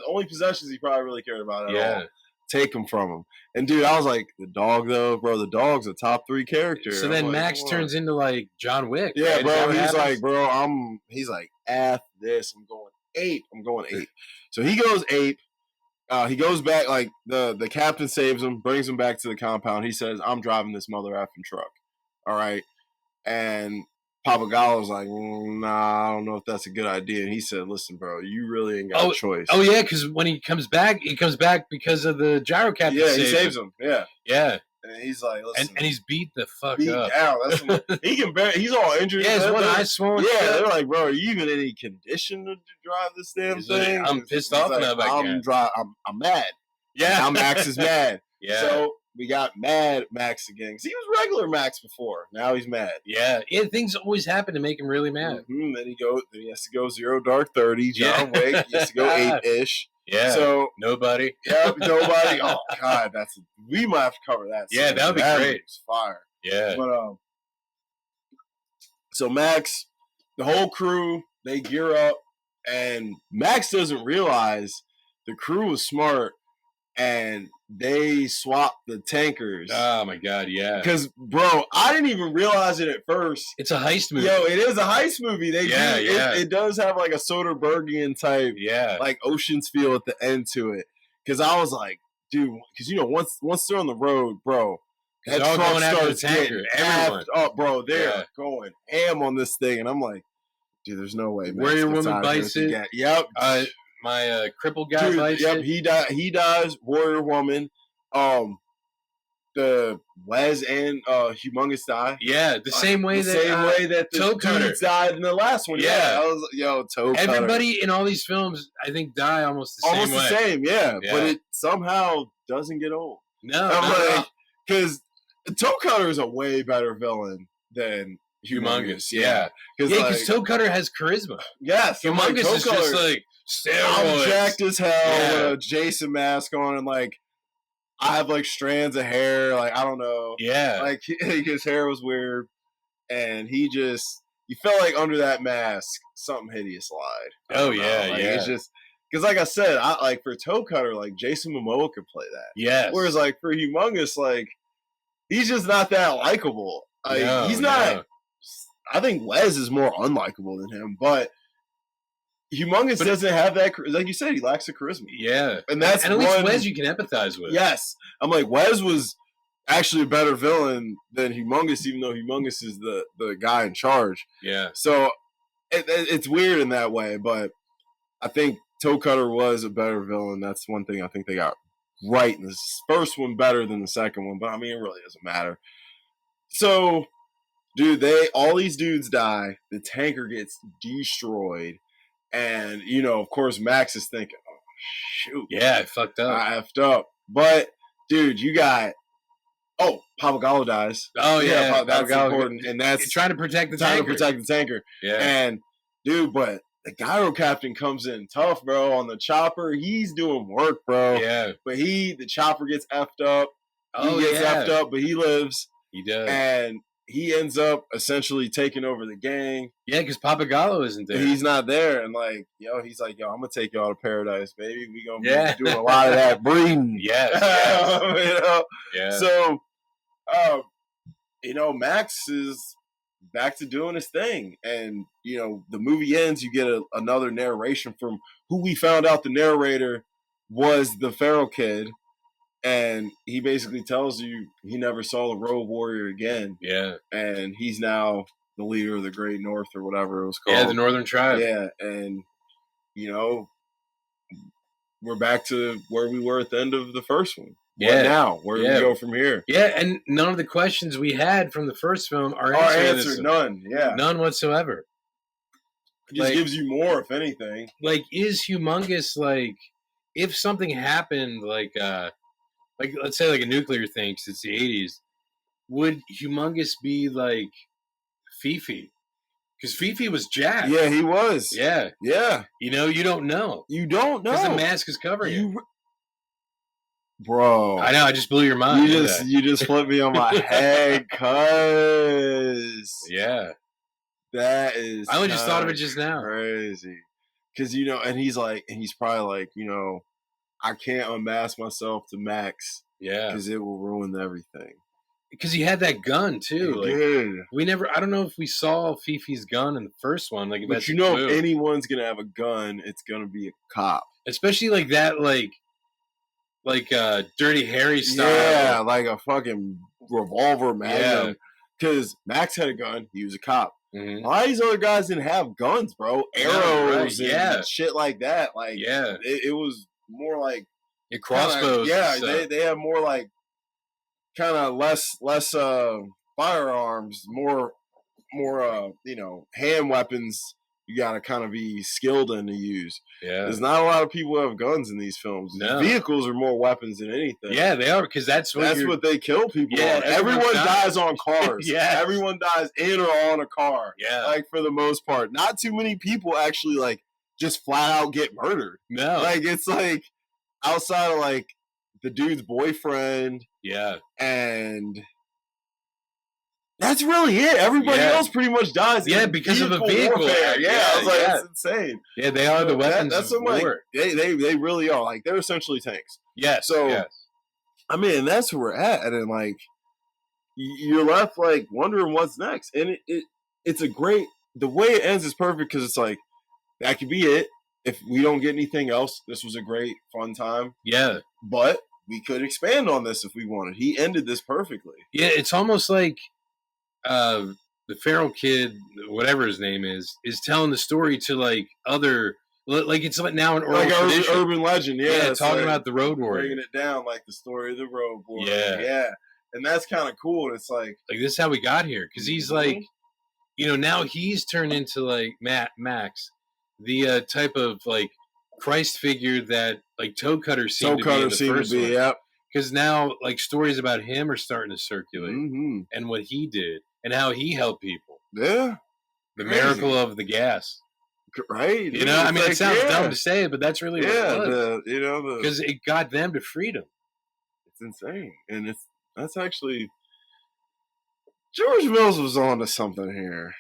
only possessions he probably really cared about at all. Take them from him. And dude, I was like, the dog though, bro, the dog's a top 3 character. So then Max turns into like John Wick. Yeah, right? Bro, he's like, bro, he's like, F this, I'm going ape. So he goes ape. He goes back, like the captain saves him, brings him back to the compound. He says, I'm driving this mother effing truck. All right. And Papagallo's like, nah, I don't know if that's a good idea. And he said, listen, bro, you really ain't got a choice. Oh, yeah, because when he comes back because of the gyro captain. Yeah, he saves him. Yeah. Yeah. And he's like, listen. And he's beat the fuck up. Down. He can he's all injured. Yeah, his one eye swollen. Yeah, they're like, bro, are you even in any condition to drive this damn thing? I'm pissed off enough. I'm mad. Yeah. Now Max is mad. Yeah. So we got mad Max again. Because he was regular Max before. Now he's mad. Yeah. Yeah, things always happen to make him really mad. Mm-hmm. Then he has to go 0 Dark 30. John Wick. He has to go 8-ish. Yeah. So nobody. Yeah, nobody. Oh God, we might have to cover that. Yeah, that would be great. It's fire. Yeah. But so Max, the whole crew, they gear up, and Max doesn't realize the crew was smart and they swapped the tankers. Oh my god, yeah. Because, bro, I didn't even realize it at first. It's a heist movie. Yo, it is a heist movie. Yeah. It does have like a Soderberghian type, Yeah. like Ocean's feel at the end to it. Because I was like, dude, because once they're on the road, bro, that They're all truck going after the starts tanker. getting Everyone. effed up, bro. They're Yeah. going ham on this thing, and I'm like, dude, there's no way. Warrior Woman bites it. Yep. My crippled guy Dude, bites yep, it. He dies. Warrior Woman. The Wes and Humongous die. Yeah, the same way that the Toe Cutter dudes died in the last one. Yeah. I was Toe Cutter. Everybody in all these films, I think, die almost the same way. Almost the same, yeah. But it somehow doesn't get old. No, because Toe Cutter is a way better villain than Humongous. Yeah, because Toe Cutter has charisma. Yes, Humongous is just like steroids. I'm jacked as hell with a Jason mask on, and like I have like strands of hair. Like I don't know. Yeah, like his hair was weird, and you felt like under that mask something hideous lied. Oh yeah. It's just because, like I said, I like for Toe Cutter, like Jason Momoa could play that. Yes. Whereas like for Humongous, like he's just not that likable. Like he's not. No. I think Wes is more unlikable than him, but Humongous doesn't have that. Like you said, he lacks the charisma. Yeah, and at least Wes you can empathize with. Yes, I'm like Wes was actually a better villain than Humongous, even though Humongous is the guy in charge. Yeah. So it's weird in that way, but I think Toe Cutter was a better villain. That's one thing I think they got right in this first one better than the second one. But I mean, it really doesn't matter. So, dude, all these dudes die. The tanker gets destroyed. And, of course, Max is thinking, oh, shoot. Yeah, I fucked up. I effed up. But, dude, you got, Papagallo dies. Oh, yeah. That's important. And that's trying to protect the tanker. Yeah. And, dude, but the gyro captain comes in tough, bro, on the chopper. He's doing work, bro. Yeah. But the chopper gets effed up. He gets effed up, but he lives. He does. And he ends up essentially taking over the gang. Yeah, because Papagallo isn't there. He's not there. And he's like, I'm going to take y'all to paradise, baby. We going to be doing a lot of that breeding. Yes. Yeah. So, Max is back to doing his thing. And, the movie ends, you get another narration from who we found out the narrator was the feral kid. And he basically tells you he never saw the Road Warrior again. Yeah. And he's now the leader of the Great North or whatever it was called. Yeah, the Northern Tribe. Yeah. And, we're back to where we were at the end of the first one. Yeah. What now? Where do we go from here? Yeah, and none of the questions we had from the first film are answered. None. Yeah. None whatsoever. It just gives you more, if anything. Like, is Humongous, like, if something happened, like let's say like a nuclear thing, because it's the 80s, would Humongous be like Fifi? Because Fifi was jacked. Yeah, he was. Yeah. Yeah. You don't know. You don't know. Because the mask is covering you. Bro. I know, I just blew your mind. You just flipped me on my head, cuz. Yeah. That is I only just thought of it just now. Crazy. Because, and he's probably like, I can't unmask myself to Max. Yeah. Because it will ruin everything. Because he had that gun, too. He did. I don't know if we saw Fifi's gun in the first one. Like, but if anyone's going to have a gun, it's going to be a cop. Especially like that, like Dirty Harry style. Yeah, like a fucking revolver magnum. Because Max had a gun. He was a cop. Mm-hmm. A lot of these other guys didn't have guns, bro. Arrows and shit like that. Like, it was more like crossbows. They have more like kind of less firearms, more hand weapons. You got to kind of be skilled in to use. Yeah, there's not a lot of people who have guns in these films. No. Vehicles are more weapons than anything. Yeah, they are, because that's what they kill people on. Everyone dies on cars. Yeah, everyone dies in or on a car. Yeah, like for the most part. Not too many people actually like just flat out get murdered. No, like it's like outside of like the dude's boyfriend. Yeah, and That's really it. Everybody else pretty much dies. Yeah, in because of a vehicle. warfare. Yeah, I was like, yeah. it's insane. Yeah, they are the weapons that's of like war. they really are. Like they're essentially tanks. Yes. So yes. I mean, that's where we're at, and then like you're left like wondering what's next. And it's a great. The way it ends is perfect because it's like that could be it. If we don't get anything else, this was a great fun time. Yeah, but we could expand on this if we wanted. He ended this perfectly. Yeah, it's almost like the feral kid, whatever his name is telling the story to like other, like it's like now an oral tradition. Urban legend. Yeah, talking like about the Road Warrior, bringing it down like the story of the Road Warrior. Yeah, and that's kind of cool. And it's like this is how we got here because he's like, now he's turned into like Max, the type of like Christ figure that like Toe Cutter seemed to be in the first one. Yep. Because now, like, stories about him are starting to circulate, and what he did, and how he helped people. Yeah, the miracle of the gas, right? I mean, it sounds dumb to say, but that's really what it was. Because it got them to freedom. It's insane, and that's actually George Mills was on to something here.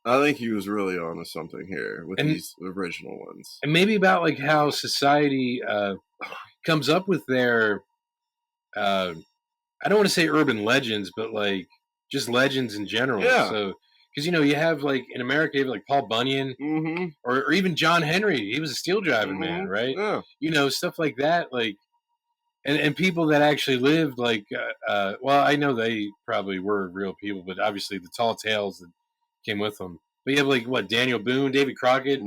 I think he was really on to something here with these original ones, and maybe about like how society comes up with their. I don't want to say urban legends, but like just legends in general. Yeah. So, because you have like in America, you have like Paul Bunyan, or even John Henry. He was a steel driving man, right? Yeah. Stuff like that. Like, and people that actually lived like, well, I know they probably were real people, but obviously the tall tales that came with them. But you have like what Daniel Boone, David Crockett,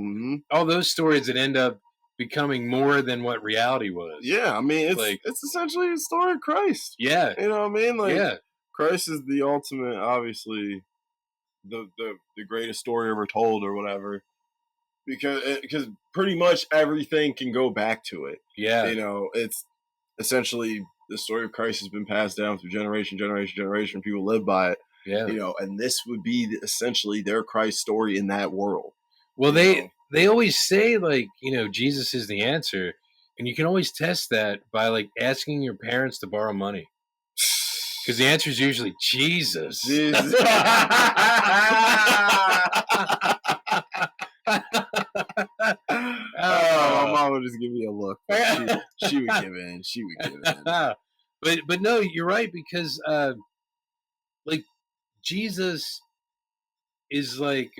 all those stories that end up becoming more than what reality was. Yeah, I mean, it's essentially the story of Christ. Yeah, you know what I mean. Like, Christ is the ultimate, obviously, the greatest story ever told, or whatever. Because pretty much everything can go back to it. Yeah, it's essentially the story of Christ has been passed down through generation. People live by it. Yeah, and this would be essentially their Christ story in that world. Well, they always say like Jesus is the answer, and you can always test that by like asking your parents to borrow money, because the answer is usually Jesus. My mom would just give me a look. She would give in. She would give in. But no, you're right, because like Jesus is like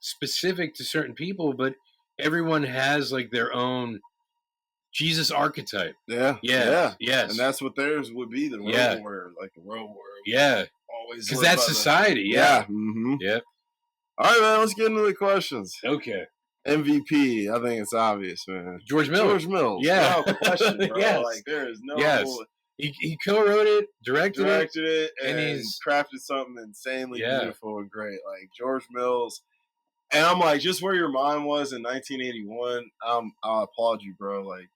specific to certain people, but everyone has like their own Jesus archetype. Yeah. Yes. And that's what theirs would be, the Road Warrior, like the Road Warrior. Yeah. Always. Because that's society. Yeah. Yep. All right, man, let's get into the questions. Okay. MVP, I think it's obvious, man. George Mills. Yeah. No question, bro. Yes. Like, there is no... Yes. He co-wrote it, directed it, and he's crafted something insanely beautiful and great. Like, George Mills. And I'm like, just where your mind was in 1981, I applaud you, bro. Like,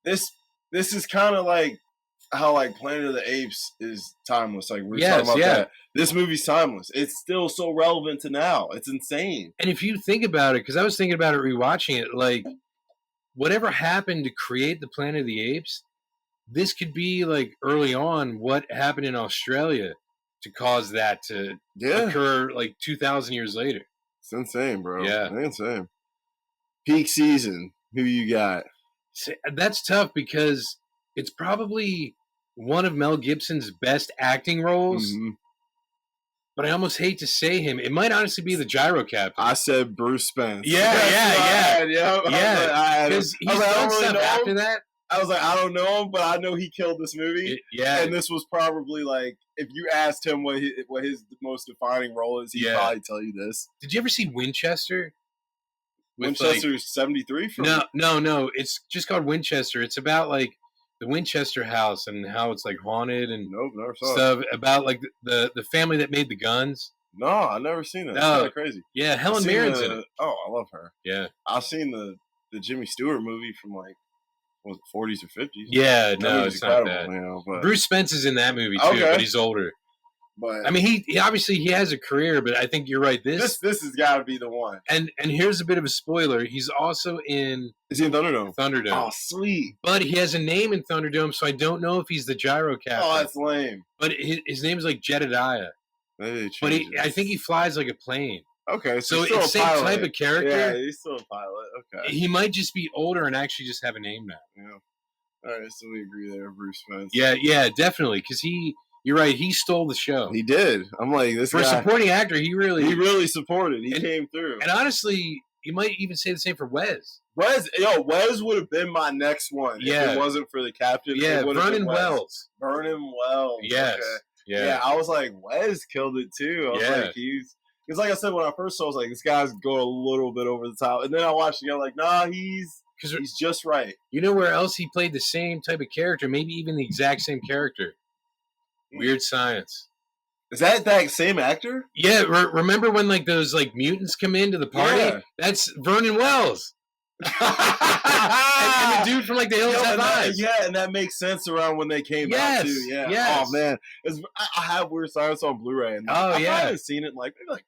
this is kind of like how like Planet of the Apes is timeless. Like, we're talking about that. This movie's timeless. It's still so relevant to now. It's insane. And if you think about it, because I was thinking about it rewatching it, like whatever happened to create the Planet of the Apes, this could be like early on what happened in Australia to cause that to occur like 2,000 years later. It's insane, bro. Yeah. It's insane. Peak season. Who you got? That's tough because it's probably one of Mel Gibson's best acting roles. But I almost hate to say him. It might honestly be the Gyro Captain. I said Bruce Spence. Yeah. Because he's done stuff after that. I was like, I don't know him, but I know he killed this movie. And this was probably like, if you asked him what his most defining role is, he'd probably tell you this. Did you ever see Winchester? Winchester's 73? No. It's just called Winchester. It's about like the Winchester house and how it's like haunted and never saw stuff it. About like the family that made the guns. No, I've never seen that. It's kind of crazy. Yeah, Helen Mirren's in it. Oh, I love her. Yeah. I've seen the Jimmy Stewart movie from like, was it 40s or 50s? Yeah, no, it's not bad. But Bruce Spence is in that movie too, but he's older. But I mean, he obviously he has a career, but I think you're right. This has got to be the one. And here's a bit of a spoiler. He's also in. Is he in Thunderdome? Thunderdome. Oh, sweet. But he has a name in Thunderdome, so I don't know if he's the Gyro Captain. Oh, that's lame. But his name is like Jedediah. Maybe it but changes. I think he flies like a plane. Okay, So still it's a same pilot. type of character. Yeah, he's still a pilot. Okay. He might just be older and actually just have a name now. Yeah. All right, so we agree there, Bruce Spence. Yeah, definitely. Because you're right. He stole the show. He did. I'm like, this For guy. a supporting actor, he really supported. He came through. And honestly, you might even say the same for Wes. Wes would have been my next one if it wasn't for the captain. Yeah, Vernon Wells. Vernon Wells. Yes. Okay. Yeah. Yeah, I was like, Wes killed it too. I was like, because like I said when I first saw, I was like, this guy's going a little bit over the top, and then I watched it, I'm like, nah, he's just right. You know where else he played the same type of character, maybe even the exact same character? Weird Science. Is that same actor? Yeah, remember when like those like mutants come into the party? Yeah. That's Vernon Wells. and the dude from like the Hills Have Eyes. Yeah, and that makes sense around when they came out too. Yeah. Yes. Oh man, I have Weird Science on Blu-ray, and I haven't seen it in like maybe like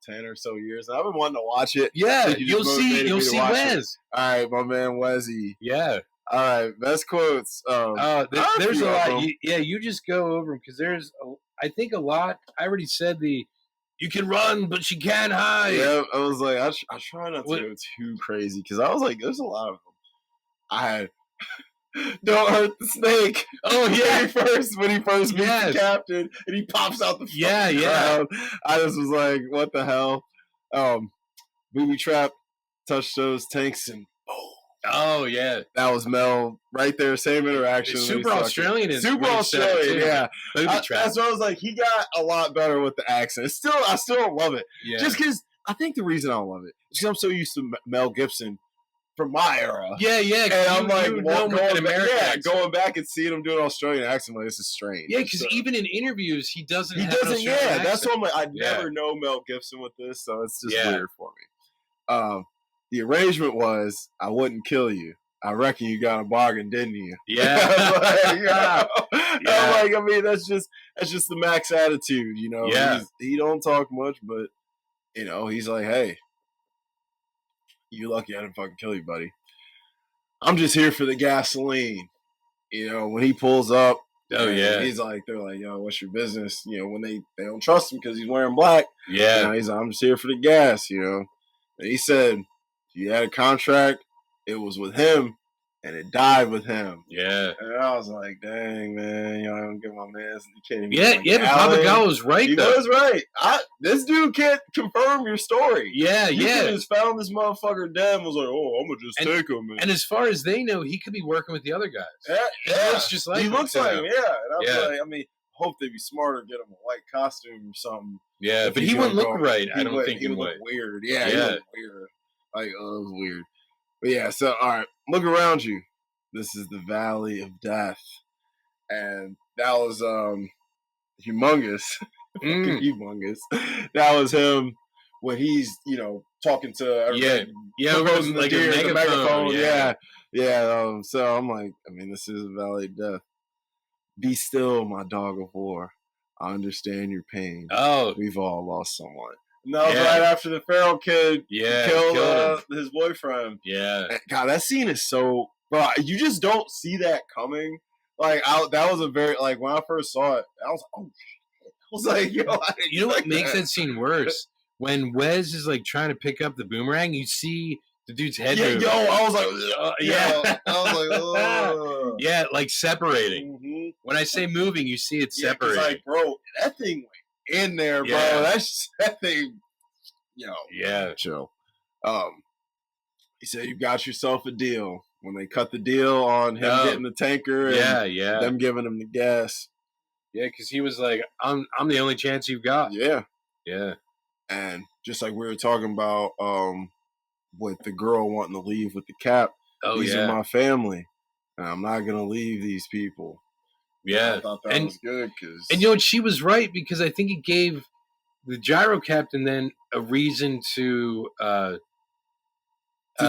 10 or so years. I've been wanting to watch it. Yeah, you'll see Wes. All right, my man Wesy. Yeah. All right, best quotes. There's a lot. You just go over them because I think a lot. I already said you can run, but you can't hide. Yeah, I was like, I try not to go too crazy because I was like, there's a lot of them. I had don't hurt the snake. Oh yeah, when he first meets the captain and he pops out the crowd. I just was like, what the hell? Booby trap, touch those tanks and oh yeah, that was Mel right there. Same interaction. Super Australian, yeah. That's what I was like. He got a lot better with the accent. I still don't love it. Yeah. Just because I think the reason I don't love it is because I'm so used to Mel Gibson from my era. Yeah. And I'm like, going back and seeing him do an Australian accent, like this is strange. Yeah, because even in interviews, he doesn't. Yeah, that's what I'm like. I never know Mel Gibson with this, so it's just weird for me. The arrangement was, I wouldn't kill you. I reckon you got a bargain, didn't you? Yeah. I'm like, I mean, that's just the Max attitude, you know. Yeah. He don't talk much, but you know, he's like, hey, you lucky I didn't fucking kill you, buddy. I'm just here for the gasoline. You know, when he pulls up, he's like, they're like, yo, what's your business? You know, when they don't trust him because he's wearing black. Yeah. You know, he's like, I'm just here for the gas, you know. And he said, you had a contract, it was with him, and it died with him. Yeah. And I was like, dang, man, you know, I don't get my man. You can't even but Pappagallo was right, He was right. This dude can't confirm your story. Yeah, you just found this motherfucker dead and was like, oh, I'm going to just take him. And as far as they know, he could be working with the other guys. Yeah. He looks just like him. He looks like him, yeah. And I was like, I mean, hope they'd be smarter, get him a white costume or something. Yeah, but he wouldn't look right. I don't think he would. Look weird. Yeah, he looked weird. Like, it was weird. But yeah, so, all right, look around you. This is the Valley of Death. And that was humongous. Humongous. That was him when he's, you know, talking to everybody. Yeah, like the megaphone. Yeah. So I'm like, I mean, this is the Valley of Death. Be still, my dog of war. I understand your pain. Oh. We've all lost someone. And that was right after the feral kid killed his boyfriend. Yeah. And God, that scene is so... Bro, you just don't see that coming. Like, that was a very... Like, when I first saw it, I was like, oh, shit. I was like, yo, you know what makes that scene worse? When Wes is, like, trying to pick up the boomerang, you see the dude's head moving. Yo, I was like... I was like, oh. Yeah, like separating. Mm-hmm. When I say moving, you see it separating. Like, bro, that thing went in there, bro. That thing... Yo. Yeah. Chill. He said, you got yourself a deal. When they cut the deal on him getting the tanker and them giving him the gas. Yeah, because he was like, I'm the only chance you've got. Yeah. Yeah. And just like we were talking about with the girl wanting to leave with the cap, these are my family. And I'm not going to leave these people. Yeah. I thought that was good. And you know what? She was right because I think it gave the gyro captain then a reason to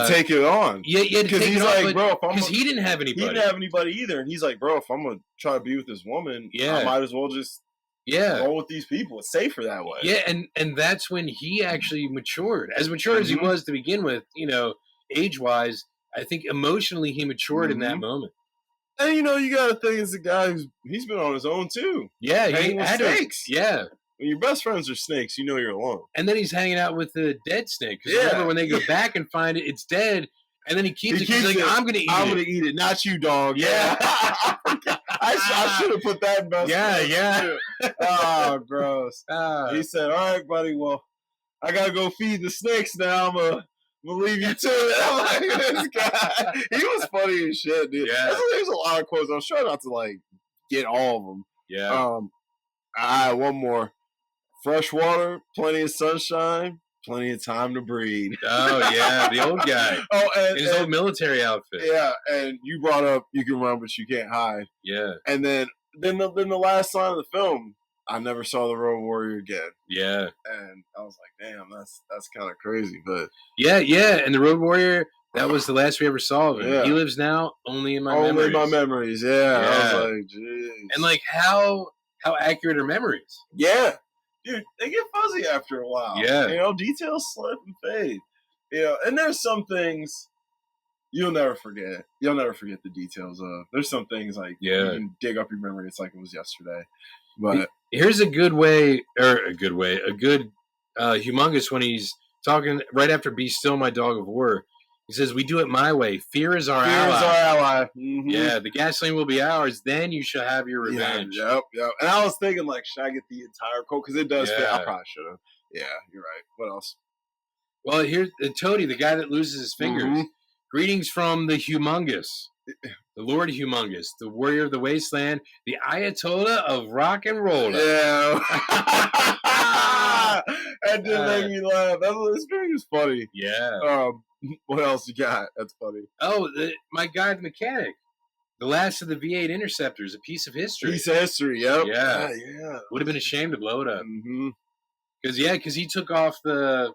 take it on. Yeah, because he's like, bro, because he didn't have anybody. He didn't have anybody either, and he's like, bro, if I'm gonna try to be with this woman, I might as well just roll with these people. It's safer that way. Yeah, and that's when he actually matured, as mature as he was to begin with. You know, age wise, I think emotionally he matured in that moment. And you know, you got to think it's a guy he's been on his own too. Yeah, he had mistakes. Yeah. when your best friends are snakes, you know you're alone. And then he's hanging out with the dead snake. Because Yeah. remember when they go back and find it, it's dead. And then he keeps it. He's like, I'm going to eat it. I'm going to eat it, not you, dog. Yeah. I should have put that in best friends. Yeah. Oh, gross. He said, all right, buddy, well, I got to go feed the snakes now. I'm going to leave you to it. I'm like, this guy. He was funny as shit, dude. Yeah. There's a lot of quotes. I was trying not to, like, get all of them. Yeah. One more. Fresh water, plenty of sunshine, plenty of time to breathe. Oh, yeah, the old guy. And his old military outfit. Yeah, and you brought up you can run, but you can't hide. Yeah. And then the last line of the film, I never saw the Road Warrior again. Yeah. And I was like, damn, that's kind of crazy. But yeah, and the Road Warrior, that was the last we ever saw of him. Yeah. He lives now only in my memories. Only in my memories, yeah. I was like, jeez. And like how accurate are memories? Yeah. Dude, they get fuzzy after a while. Yeah. You know, details slip and fade. You know, and there's some things you'll never forget. You'll never forget the details of. There's some things like you can dig up your memory. It's like it was yesterday. But here's a good humongous when he's talking right after Be Still My Dog of War. He says, we do it my way. Fear is our ally. Mm-hmm. Yeah, the gasoline will be ours. Then you shall have your revenge. Yep. And I was thinking, like, should I get the entire quote? Because it does fit. I probably should have. Yeah, you're right. What else? Well, here's Toady, the guy that loses his fingers. Mm-hmm. Greetings from the humongous, the Lord Humongous, the warrior of the wasteland, the Ayatollah of rock and roll. Yeah. That did make me laugh. This movie was funny. Yeah. What else you got? That's funny. Oh, my guy, the mechanic. The last of the V8 Interceptors, a piece of history. Piece of history, yep. Yeah. Would have been a shame to blow it up. Because he took off the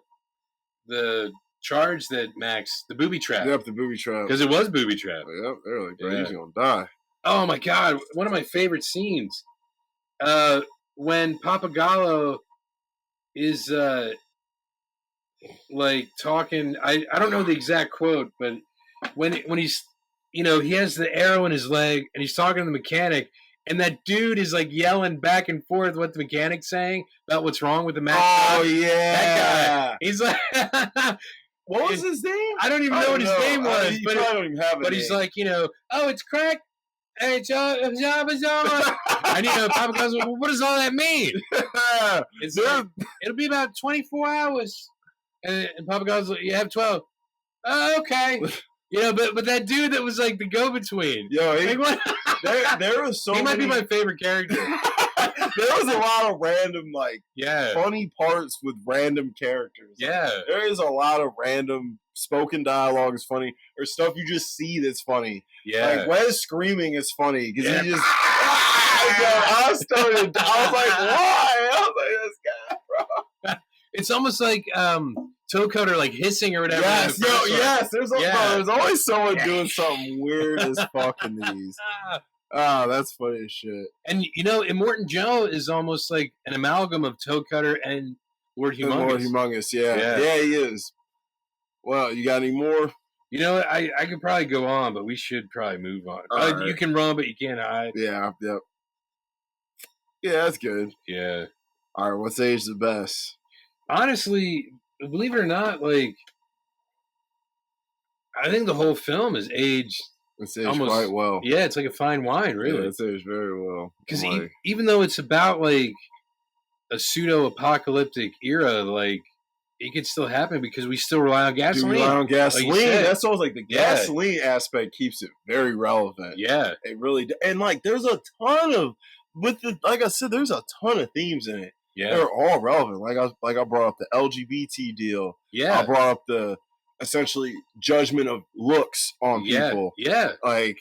charge that Max, the booby trap. Yep, the booby trap. Because it was booby trap. Yep, they're like, bro, he's going to die. Oh, my God. One of my favorite scenes. When Papagallo is... like talking, I don't know the exact quote, but when he's, you know, he has the arrow in his leg and he's talking to the mechanic, and that dude is like yelling back and forth what the mechanic's saying about what's wrong with the Max. Oh yeah, that guy. He's like, what was his name? I don't even know what his name was, but I don't even have it. But he's like, you know, oh, it's crack. Hey, and you know, Papa goes, well, what does all that mean? It's like, it'll be about 24 hours. And Papa goes, you have 12. Oh, okay. You know, but that dude that was like the go-between. Yo, there was so he might be my favorite character. There was a lot of random, like, funny parts with random characters. Yeah. Like, there is a lot of random spoken dialogue is funny, or stuff you just see that's funny. Yeah. Like, Wes screaming is funny, because he just... I was like, why? I was like, this guy, bro. It's almost like toe cutter, like hissing or whatever. Yes, there's always someone doing something weird as fuck in these. Oh, that's funny as shit. And you know, Immortan Joe is almost like an amalgam of toe cutter and Lord Humongous. Lord Humongous, yeah, he is. Well, you got any more? You know, I could probably go on, but we should probably move on. Right. You can run, but you can't hide. Yeah, yep. Yeah, that's good. Yeah. All right, what's age the best? Honestly, believe it or not, like, I think the whole film is aged. It's aged quite well. Yeah, it's like a fine wine, really. Yeah, it's aged very well. Because even though it's about, like, a pseudo-apocalyptic era, like, it could still happen because we still rely on gasoline. We rely on gasoline. Like that's always like the gasoline aspect keeps it very relevant. Yeah. It really does. And, like, there's a ton of, like I said, there's a ton of themes in it. Yeah, they're all relevant. Like I brought up the LGBT deal. Yeah, I brought up the essentially judgment of looks on people. Yeah, like,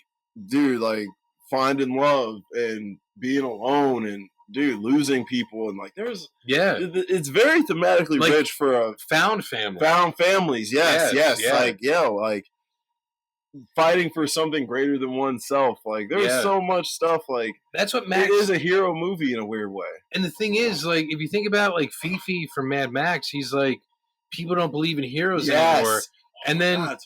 dude, like finding love and being alone, and dude, losing people, and like there's it's very thematically like, rich for a found families. Yes. Like like fighting for something greater than oneself. Like there's so much stuff. Like that's what Max it is a hero movie in a weird way. And the thing is, like, if you think about like Fifi from Mad Max, he's like, people don't believe in heroes anymore. And then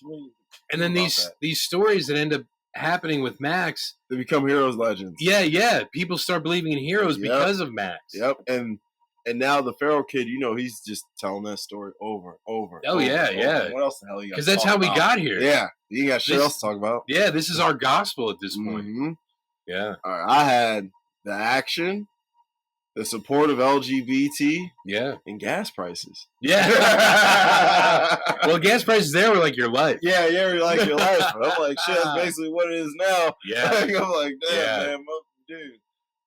these stories that end up happening with Max, they become heroes legends. Yeah. People start believing in heroes because of Max. Yep. And And now the feral kid, he's just telling that story over and over. Oh, yeah, yeah. What else the hell you got? Because that's how we got here. Yeah, you got shit else to talk about. Yeah, this is our gospel at this point. Mm-hmm. Yeah. All right, I had the action, the support of LGBT, and gas prices. Yeah. Well, gas prices there were like your life. Yeah, you're like your life. But I'm like, shit, that's basically what it is now. Yeah. I'm like, damn, man, dude,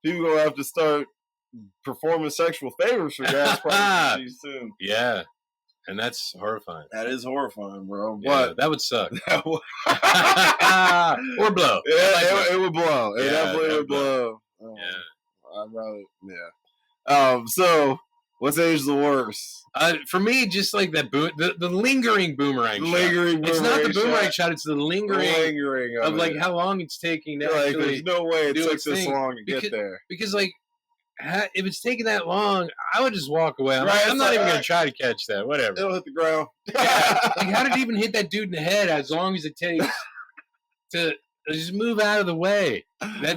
people gonna have to start performing sexual favors for gas prices soon. Yeah. And that's horrifying. That is horrifying, bro. Yeah, that would suck. Or blow. Yeah, it would blow. It definitely would blow. Yeah. I'd rather, yeah. So, what's age the worst? For me, just like that the lingering boomerang shot. It's not the boomerang shot, it's the lingering of like how long it's taking to actually there's no way it took this thing. long to get there. Because, like, if it's taking that long, I would just walk away. I'm not even going to try to catch that. Whatever. It'll hit the ground. Yeah. Like, how did it even hit that dude in the head as long as it takes to just move out of the way?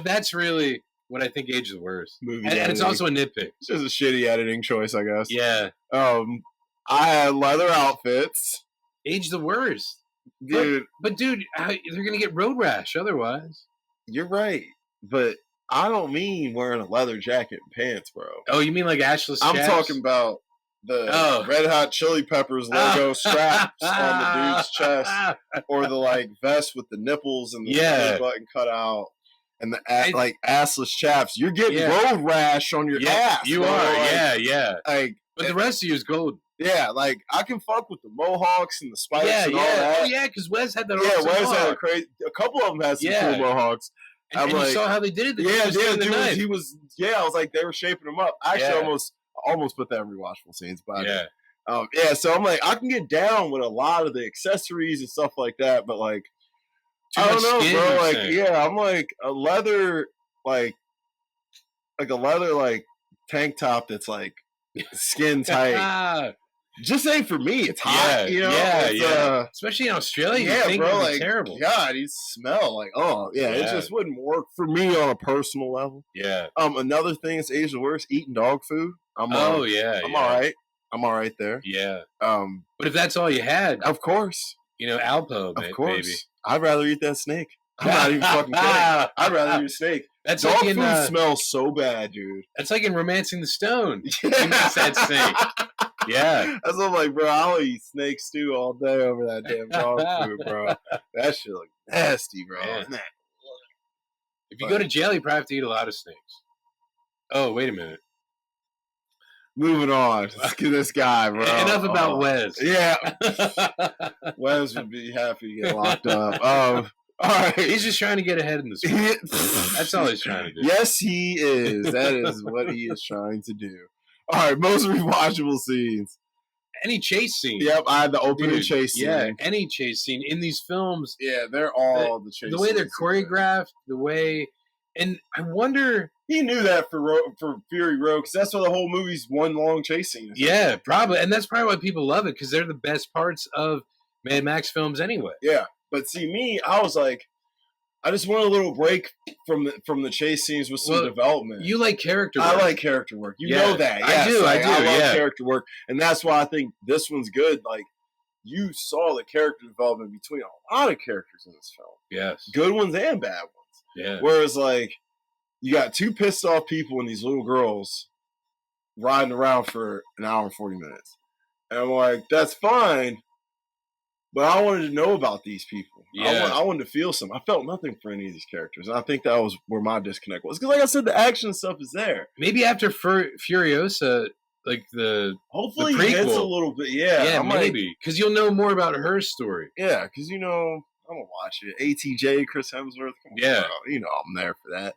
That's really what I think age is the worst. And it's also a nitpick. It's just a shitty editing choice, I guess. Yeah. I had leather outfits. Age the worst. Dude. But dude, they're going to get road rash otherwise. You're right. But I don't mean wearing a leather jacket and pants, bro. Oh, you mean like ashless I'm chaps? talking about the Red Hot Chili Peppers logo straps on the dude's chest, or the like vest with the nipples and the belly button cut out, and the assless chaps. You're getting road rash on your ass. You bro. are, like, yeah. Like, but the rest of you is gold. Yeah, like I can fuck with the mohawks and the spikes and all that. Oh yeah, because Wes had that. Yeah, Wes had a couple of them had some cool mohawks. And you saw how they did it. Dude, he was. Yeah, I was like, they were shaping him up. I actually almost put that in rewatchable scenes, but so I'm like, I can get down with a lot of the accessories and stuff like that, but like, I don't know, bro. Like, I'm like a leather, like a leather tank top that's like skin tight. Just ain't for me. It's hot, especially in Australia. Yeah, you bro. Like, terrible. God, you smell like, it just wouldn't work for me on a personal level. Yeah. Another thing that's aged the worst: eating dog food. I'm all right. I'm all right there. Yeah. But if that's all you had, of course, Alpo, of course, baby. I'd rather eat that snake. I'm not even fucking kidding. I'd rather eat a snake. That's dog like food smells so bad, dude. That's like in Romancing the Stone. You miss that snake. Yeah. That's what I'm like, bro. I'll eat snake stew all day over that damn dog food, bro. That shit look nasty, bro. If you go to jail, you probably have to eat a lot of snakes. Oh, wait a minute. Moving on. Let's get this guy, bro. Enough about Wes. Yeah. Wes would be happy to get locked up. All right. He's just trying to get ahead in the school. That's all he's trying to do. Yes, he is. That is what he is trying to do. All right, most rewatchable scenes. Any chase scene. Yep, I had the opening chase scene. Yeah, any chase scene in these films. Yeah, they're all the chase scenes. The way they're choreographed, the way... And I wonder... He knew that for Fury Road, because that's why the whole movie's one long chase scene. Yeah, probably. And that's probably why people love it, because they're the best parts of Mad Max films anyway. Yeah, but see, me, I was like... I just want a little break from the chase scenes with some development. You like character work. I like character work. You know that. Yes, I do. I love character work. And that's why I think this one's good. Like, you saw the character development between a lot of characters in this film. Yes. Good ones and bad ones. Yeah. Whereas, like, you got two pissed off people and these little girls riding around for an hour and 40 minutes. And I'm like, that's fine. But I wanted to know about these people. Yeah. I wanted to feel some. I felt nothing for any of these characters. And I think that was where my disconnect was. Because like I said, the action stuff is there. Maybe after Furiosa, like hopefully the it hits a little bit. Yeah. Yeah, maybe. Because you'll know more about her story. Yeah, because, I'm going to watch it. ATJ, Chris Hemsworth. Come on, yeah. Bro. I'm there for that.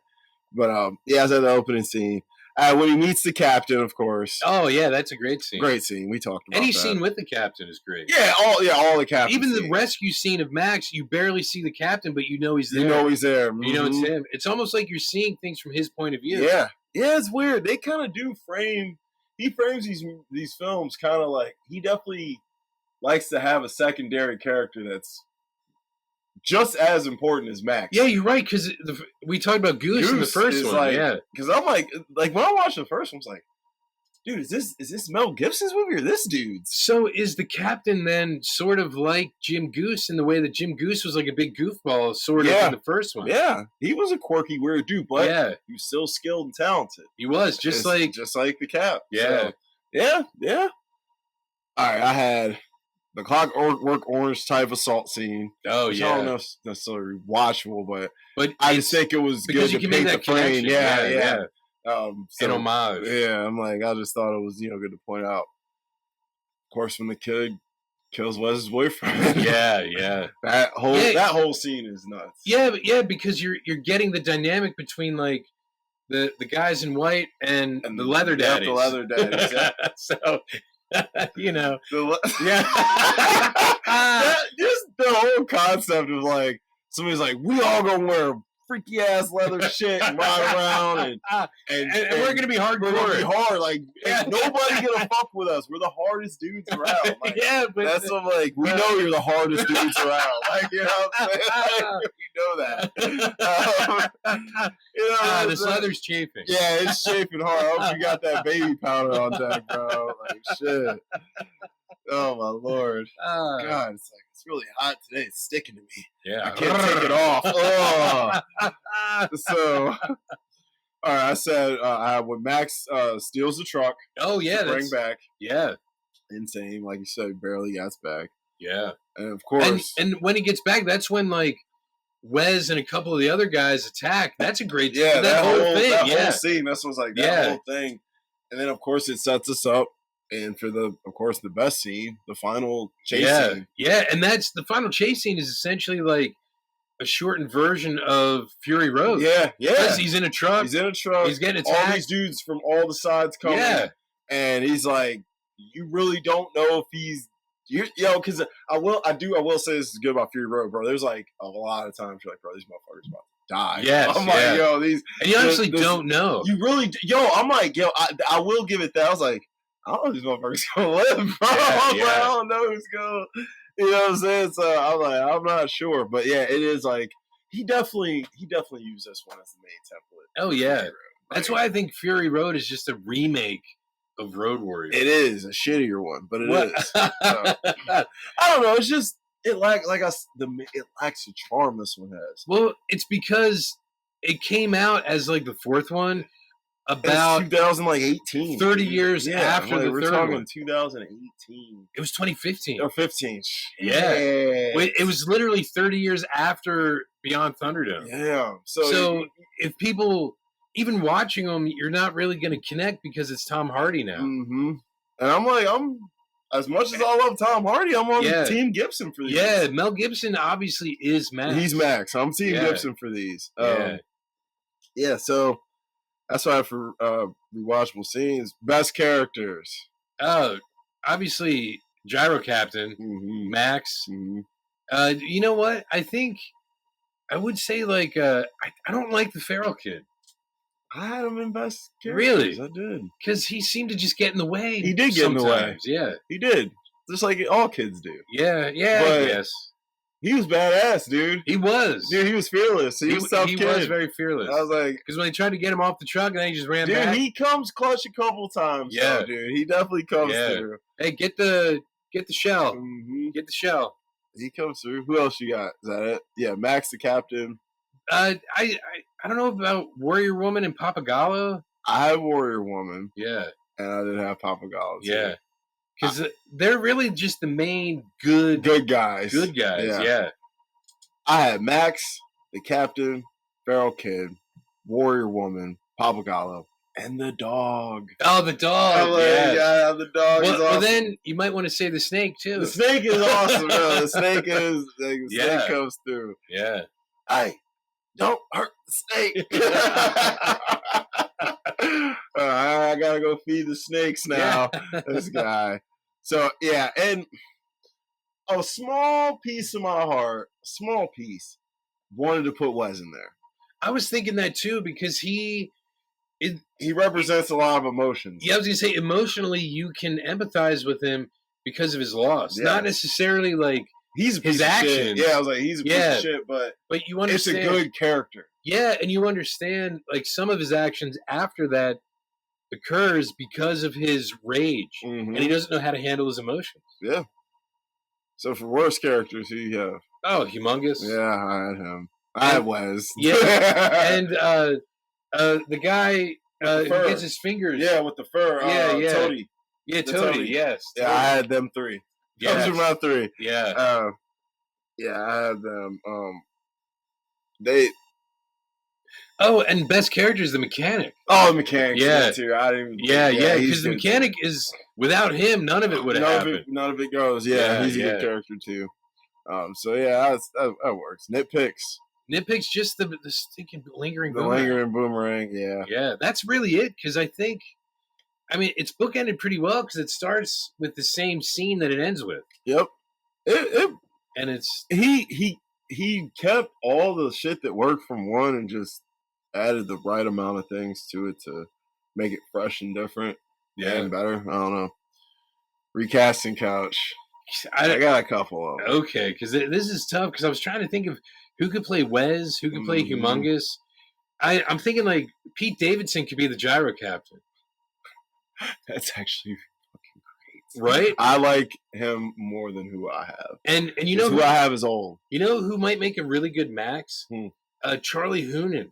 But, I said the opening scene. When he meets the captain, of course. Oh yeah, that's a great scene. Great scene. We talked about any that. scene with the captain is great. Yeah, all the captain. Even the rescue scene of Max, you barely see the captain, but you know he's there. You know he's there. Mm-hmm. You know it's him. It's almost like you're seeing things from his point of view. Yeah, it's weird. They kind of do frame. He frames these films kind of like he definitely likes to have a secondary character that's just as important as Max. Yeah, you're right, because we talked about Goose in the first one. Because I'm like when I watched the first one, I was like, dude, is this Mel Gibson's movie or this dude's? So is the captain then sort of like Jim Goose in the way that Jim Goose was like a big goofball, sort of in the first one? Yeah, he was a quirky, weird dude, but he was still skilled and talented. He was just like the Cap. Yeah, so, yeah. All right, I had the Clockwork Orange type assault scene. Oh which yeah, I don't know if it's necessarily watchable, but but I just think it was good to paint the frame. Yeah. An homage. Yeah, I'm like, I just thought it was good to point out. Of course, when the kid kills Wes's boyfriend. yeah. that whole scene is nuts. Yeah, because you're getting the dynamic between like the guys in white and the leather daddies. The leather daddies. Yeah. So yeah. Just the whole concept of like somebody's like, we all gonna wear freaky ass leather shit and ride around and we're gonna be hardcore. We're gonna be hard. Like ain't nobody gonna fuck with us. We're the hardest dudes around. Like, but that's what like we know you're the hardest dudes around. Like what I'm saying? Like, we know that. This leather's chafing. Yeah, it's chafing hard. I hope you got that baby powder on deck, bro. Like shit. Oh my lord. God, it's like it's really hot today. It's sticking to me. Yeah. I can't take it off. Oh. So all right, I said when Max steals the truck. Oh yeah, to bring back. Yeah. Insane. Like you said, barely gets back. Yeah. And of course and when he gets back, that's when like Wes and a couple of the other guys attack. That's a great that whole thing. That whole scene. That's what's like that whole thing. And then of course it sets us up. And for the best scene, the final chase scene. Yeah, and that's the final chase scene is essentially like a shortened version of Fury Road. Yeah. He's in a truck. He's getting attacked. All these dudes from all the sides coming. Yeah. And he's like, you really don't know if he's because I will say this is good about Fury Road, bro. There's like a lot of times you're like, bro, these motherfuckers about to die. Yeah. I'm like, these. And you honestly don't know. You really, I'm like, I will give it that. I was like, I don't know if these motherfuckers gonna live, bro. I don't know who's gonna, you know what I'm saying? So I'm like, I'm not sure, but yeah, it is like he definitely used this one as the main template. Oh yeah, that's why I think Fury Road is just a remake of Road Warrior. It is a shittier one, but it is. So, I don't know. It's just it lacks the charm this one has. Well, it's because it came out as like the fourth one. About 2018, 30 years after the we're third talking one. 2018. It was 2015 or 15. Yeah, it was literally 30 years after Beyond Thunderdome. Yeah. So if people even watching them, you're not really going to connect because it's Tom Hardy now. Mm-hmm. And I'm as much as I love Tom Hardy, I'm on Team Gibson for these. Yeah, Mel Gibson obviously is Max. He's Max. I'm Team Gibson for these. Yeah. So. That's why for rewatchable scenes, best characters. Oh, obviously Gyro Captain, Max. Mm-hmm. You know what? I think I would say like I don't like the feral kid. I had him in best characters. Really? I did. Because he seemed to just get in the way. He did get in the way. Yeah. He did. Just like all kids do. Yeah, I guess. He was badass, dude. He was. Dude, he was fearless. He was tough kid. He was very fearless. I was like... Because when they tried to get him off the truck and then he just ran back. Dude, he comes clutch a couple times. Yeah. Though, dude. He definitely comes through. Hey, get the shell. Mm-hmm. Get the shell. He comes through. Who else you got? Is that it? Yeah, Max the captain. I don't know about Warrior Woman and Papagallo. I had Warrior Woman. Yeah. And I didn't have Papagallo. Yeah. Because they're really just the main good guys. Good guys, yeah. I had Max, the captain, feral kid, Warrior Woman, Papagallo, and the dog. Oh, the dog. Yeah, the dog is awesome. Well, then you might want to say the snake, too. The snake is awesome, bro. The snake is, the snake comes through. Yeah. Hey, don't hurt the snake. I gotta go feed the snakes now. This guy. So, yeah, and a small piece of my heart, wanted to put Wes in there. I was thinking that too because he represents a lot of emotions. Yeah, I was gonna say emotionally you can empathize with him because of his loss, not necessarily like his actions. Yeah, I was like he's a piece of shit, but you understand it's a good character. Yeah, and you understand like some of his actions after that occurs because of his rage, and he doesn't know how to handle his emotions. Yeah. So for worst characters, who you have? Oh, humongous. Yeah, I had him. I had Wes. Yeah, and the guy who gets his fingers. Yeah, with the fur. Yeah. Toady. Yeah, Toady. Yes. Yeah, I had them three. Yes. Those are my three. Yeah. Yeah, I had them. They. Oh, and best character is the mechanic. Oh, the mechanic. Yeah, too. I didn't. Yeah, because the mechanic is without him, none of it would have happened. None of it goes. Yeah, he's a good character too. So yeah, that works. Nitpicks, just the stinking lingering boomerang. Yeah, that's really it. Because I think, I mean, it's bookended pretty well because it starts with the same scene that it ends with. Yep. And it's he kept all the shit that worked from one and just added the right amount of things to it to make it fresh and different and better. I don't know. Recasting couch. I got a couple of them. Okay, because this is tough because I was trying to think of who could play Wes, who could play Humongous. I'm thinking like Pete Davidson could be the gyro captain. That's actually fucking great, right? I like him more than who I have, and you know who I have is old. You know who might make a really good Max? Charlie Hunnam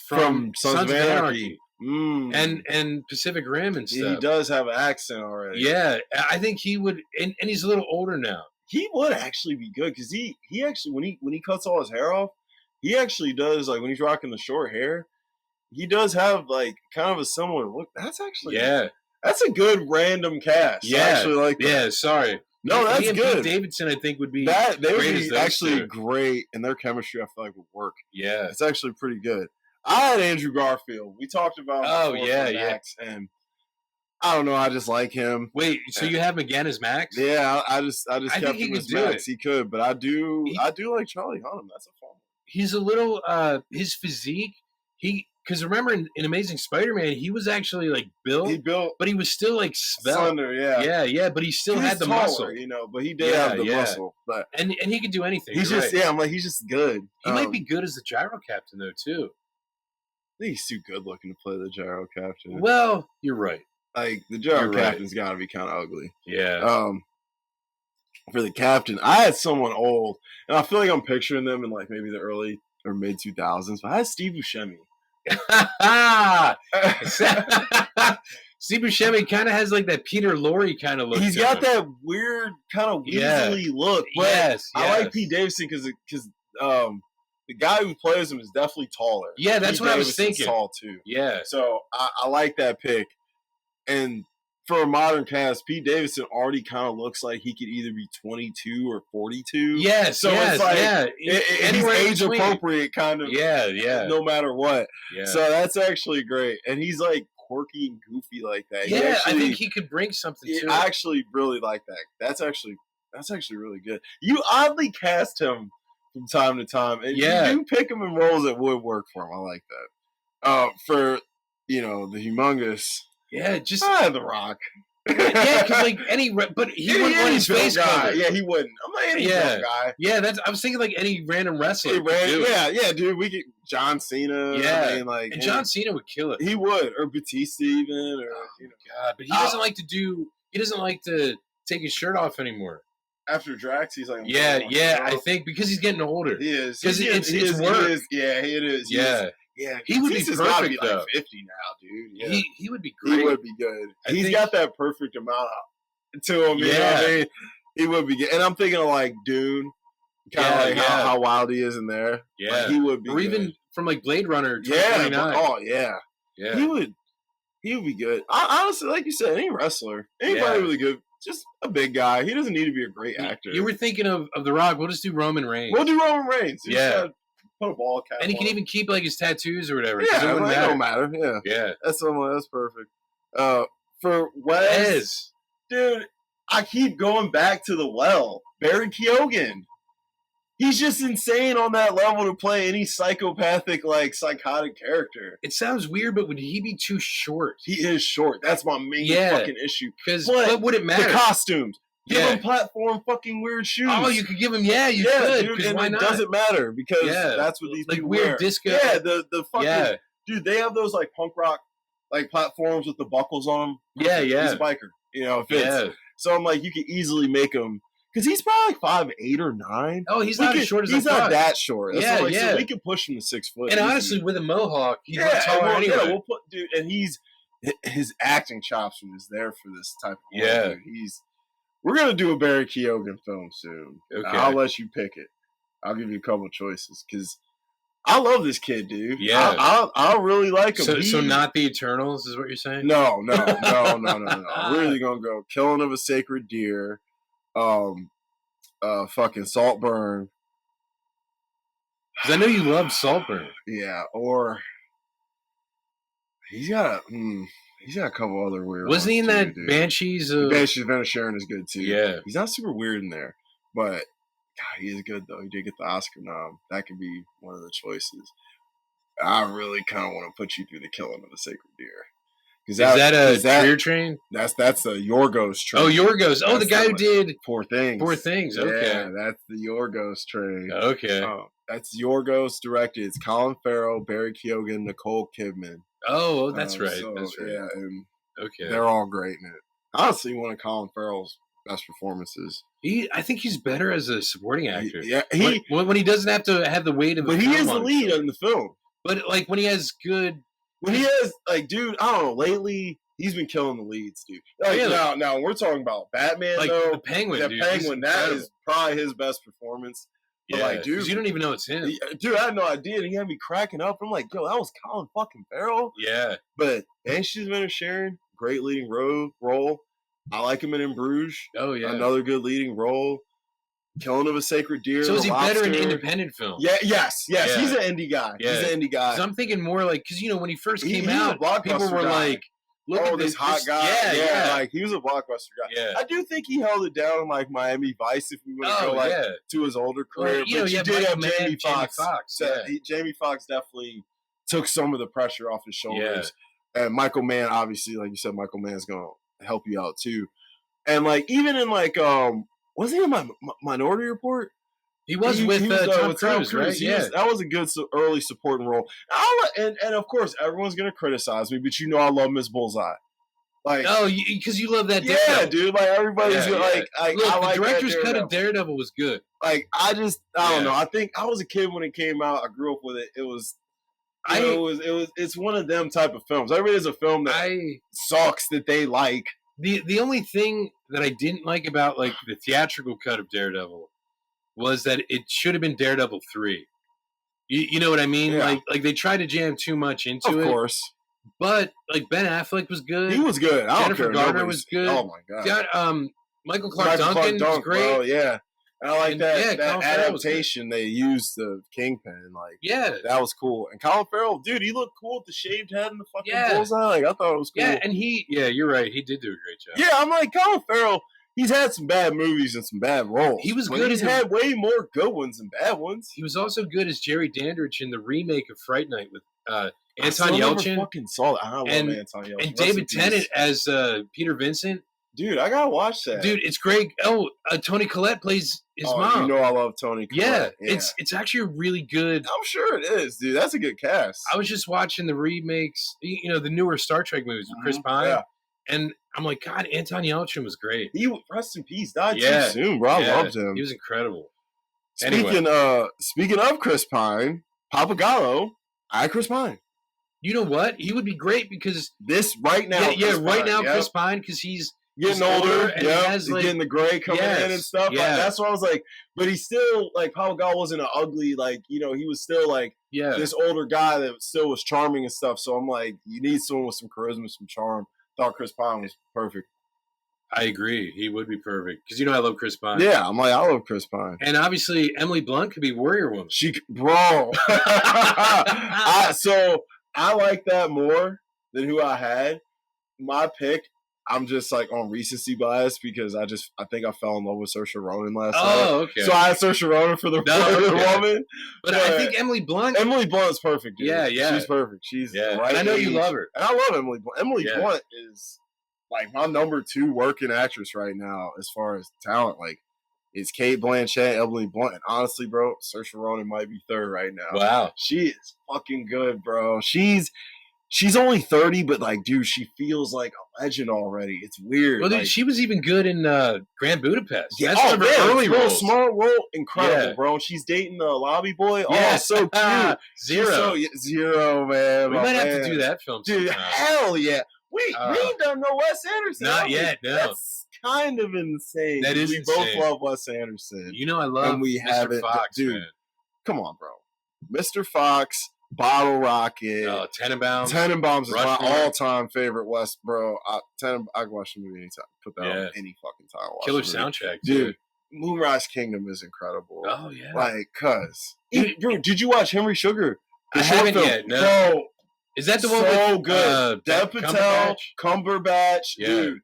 from Sons of Anarchy. And Pacific Rim and stuff. He does have an accent already. Yeah, I think he would, and he's a little older now. He would actually be good because he actually when he cuts all his hair off, he actually does, like when he's rocking the short hair, he does have like kind of a similar look. That's actually that's a good random cast. Yeah, I actually like that. Yeah, sorry. No, that's he and good. Pete Davidson, I think, would be that they would be actually great, and their chemistry I feel like would work. Yeah, it's actually pretty good. I had Andrew Garfield. We talked about Max, and I don't know. I just like him. Wait, so you have him again as Max? Yeah, I just kept him as Max. He could, but I do like Charlie Hunnam. That's a fun one. He's a little his physique. Because remember in Amazing Spider-Man, he was actually like built, but he was still like slender. Yeah, but he still had the muscle, But he did have the muscle. But and he could do anything. He's just I'm like he's just good. He might be good as the gyro captain though too. I think he's too good looking to play the gyro captain. Well, you're right. Like the gyro captain's got to be kind of ugly. Yeah. For the captain, I had someone old, and I feel like I'm picturing them in like maybe the early or mid 2000s. But I had Steve Buscemi. Steve Buscemi kind of has like that Peter Lorre kind of look. He's got that weird kind of weaselly look. But yes, I like Pete Davidson because the guy who plays him is definitely taller. Yeah, that's what I was thinking. Tall too. Yeah, so I like that pick. And for a modern cast, Pete Davidson already kind of looks like he could either be 22 or 42. Yes, so it's like he's age appropriate, kind of. Yeah. No matter what. Yeah. So that's actually great, and he's like quirky and goofy like that. Yeah, I think he could bring something to it. I actually really like that. That's actually really good. You oddly cast him from time to time, and you do pick him in roles that would work for him. I like that. For the humongous. Yeah, just The Rock. Yeah, because like but he wouldn't want his face covered. Yeah, he wouldn't. I'm not any guy. Yeah, I was thinking like any random wrestler. Dude. We get John Cena. Yeah, I mean, like, and John Cena would kill it. He would, or Batista even, or God, but he doesn't like to do. He doesn't like to take his shirt off anymore. After Drax, he's like, I think because he's getting older. He is because it's work. It is. Yeah, he would be perfect though. Like 50 now, dude. Yeah. He would be great. He would be good. He's got that perfect amount to him. You know what I mean? He would be good. And I'm thinking of like Dune, kind of how wild he is in there. Yeah, like, he would be. Or good. Even from like Blade Runner. Yeah. He would be good. Honestly, like you said, any wrestler, anybody really good. Just a big guy. He doesn't need to be a great actor. You were thinking of The Rock. We'll just do Roman Reigns. We'll do Roman Reigns. Put a ball cap and he can even keep like his tattoos or whatever. Yeah, it don't matter. Yeah. That's perfect. For Wes, dude, I keep going back to the well. Barry Keoghan. He's just insane on that level to play any psychopathic, like psychotic character. It sounds weird, but would he be too short? He is short. That's my main fucking issue. Because what would it matter? The costumes. Give him platform fucking weird shoes. Oh, you could give him, you could. Dude, and why not? It doesn't matter because that's what these like people weird wear. disco. Yeah, the fucking dude, they have those like punk rock like platforms with the buckles on them. Yeah, yeah. He's a biker. It fits. Yeah. So I'm like, you could easily make him because he's probably like 5'8" or 9. Oh, he's not as short as I he's thought. not that short. Yeah, so, yeah. So we can push him to 6 foot. And honestly, with a mohawk, he's taller anyway. Yeah, we'll put dude, and his acting chops are just there for this type of role. Yeah. Dude. We're gonna do a Barry Keoghan film soon. Okay. I'll let you pick it. I'll give you a couple choices because I love this kid, dude. Yeah, I really like him. So not the Eternals is what you're saying? No. We're really gonna go Killing of a Sacred Deer, fucking Saltburn. Because I know you love Saltburn. Yeah, or he's got a couple other weird. Wasn't he in that dude. Banshees? Banshees of Inisherin is good too. Yeah, he's not super weird in there, but God, he is good though. He did get the Oscar nom. That could be one of the choices. I really kind of want to put you through the Killing of a Sacred Deer. Is that a Fear Train? That's a Yorgos train. Oh, Yorgos. Oh, the guy who did Poor Things. Poor Things. Okay, yeah, that's the Yorgos train. Okay, that's Yorgos directed. It's Colin Farrell, Barry Keoghan, Nicole Kidman. Oh, that's right. That's right. Yeah, and okay, they're all great in it. Honestly, one of Colin Farrell's best performances. I think he's better as a supporting actor. When he doesn't have to have the weight of. But he is the lead in the film. But like when he has good. When he has, like, dude, I don't know, lately, he's been killing the leads, dude. Like, really? Now, we're talking about Batman, like, though. The Penguin, that incredible. is probably his best performance. Yeah, like, dude. You don't even know it's him. Dude, I had no idea. He had me cracking up. I'm like, yo, that was Colin fucking Farrell? Yeah. But Banshees of Inisherin, great leading role. I like him in Bruges. Oh, yeah. Another good leading role. Killing of a Sacred Deer. So is he better in independent film? Yeah, yes. Yeah. He's an indie guy. Yeah. He's an indie guy. So I'm thinking more like, because, when he first came out, people were like, look at this hot guy. Yeah. Like, he was a blockbuster guy. Yeah. I do think he held it down in, like, Miami Vice if we want to go, to his older career. Well, but you did have Jamie Foxx. Jamie Foxx definitely took some of the pressure off his shoulders. Yeah. And Michael Mann, obviously, like you said, Michael Mann's going to help you out, too. And, like, even in, like, was he in Minority Report? He was with Tom Cruise, right? Yeah. That was a good early supporting role. And of course, everyone's going to criticize me, but I love Miss Bullseye. Like, because you love that Daredevil. Yeah, dude. Like, everybody's like, look, the director's cut of Daredevil was good. Like, I don't know. I think I was a kid when it came out. I grew up with it. It was, it's one of them type of films. Everybody has a film that sucks that they like. The only thing that I didn't like about, like, the theatrical cut of Daredevil was that it should have been Daredevil 3. You know what I mean? Yeah. Like they tried to jam too much into it. Of course. But, like, Ben Affleck was good. He was good. Jennifer Garner was good. Oh, my God. Michael Clark Duncan was great. Bro, yeah. And I like that adaptation they used the Kingpin. Like, that was cool. And Colin Farrell, dude, he looked cool with the shaved head and the fucking bullseye. Like, I thought it was cool. Yeah, and you're right. He did do a great job. Yeah, I'm like, Colin Farrell, he's had some bad movies and some bad roles. He was good. He's had way more good ones than bad ones. He was also good as Jerry Dandridge in the remake of Fright Night with Anton Yelchin. I fucking saw that. I love Anton Yelchin. And David Tennant as Peter Vincent. Dude, I gotta watch that. Dude, it's great. Oh, Toni Collette plays his mom. You know I love Toni Collette. Yeah, it's actually a really good. I'm sure it is, dude. That's a good cast. I was just watching the remakes, the newer Star Trek movies with Chris Pine, and I'm like, God, Anton Yelchin was great. He rest in peace. Died too soon, bro. I loved him. He was incredible. Speaking of Chris Pine, Papagallo, Chris Pine. You know what? He would be great because this right now. Chris Pine, because he's getting older, and he's getting the gray coming in and stuff. Yeah. Like, that's why I was like, but he's still like Papagallo wasn't an ugly, like, he was still like this older guy that still was charming and stuff. So I'm like, you need someone with some charisma, some charm. Thought Chris Pine was perfect. I agree. He would be perfect because I love Chris Pine. Yeah, I'm like, I love Chris Pine. And obviously, Emily Blunt could be Warrior Woman. Bro. So I like that more than who I had. My pick, I'm just like on recency bias because I think I fell in love with Saoirse Ronan last night. Oh, okay. So I had Saoirse Ronan for the woman. But I think Emily Blunt's perfect, dude. Yeah. She's perfect. She's right. And I know you love her. And I love Emily Blunt. Emily Blunt is like my number 2 working actress right now as far as talent. Like, it's Cate Blanchett, Emily Blunt, and honestly, bro, Saoirse Ronan might be third right now. Wow. She is fucking good, bro. She's she's only 30, but like, dude, she feels like a legend already. It's weird. Well, dude, like, she was even good in Grand Budapest. yeah, That's one of her early real roles. small role, incredible, Yeah. bro. And she's dating the lobby boy. Yeah. Oh, so cute. Zero. Zero, man. We my might have man. to do that film Dude, sometime. hell yeah. We ain't done no Wes Anderson. Not yet, no. That's kind of insane. That is we insane. both love Wes Anderson. You know I love and we Mr. haven't, Fox, dude. man. Come on, bro. Mr. Fox, Bottle Rocket, Tenenbaums. Tenenbaums is Rushmore. my all-time favorite West, bro. I can watch the movie anytime. Put that on any fucking time. Killer soundtrack, dude. Moonrise Kingdom is incredible. Oh yeah, like bro, did you watch Henry Sugar? I haven't yet. No. Bro, is that the one? So with, good. Dev Patel, Cumberbatch, yeah. dude.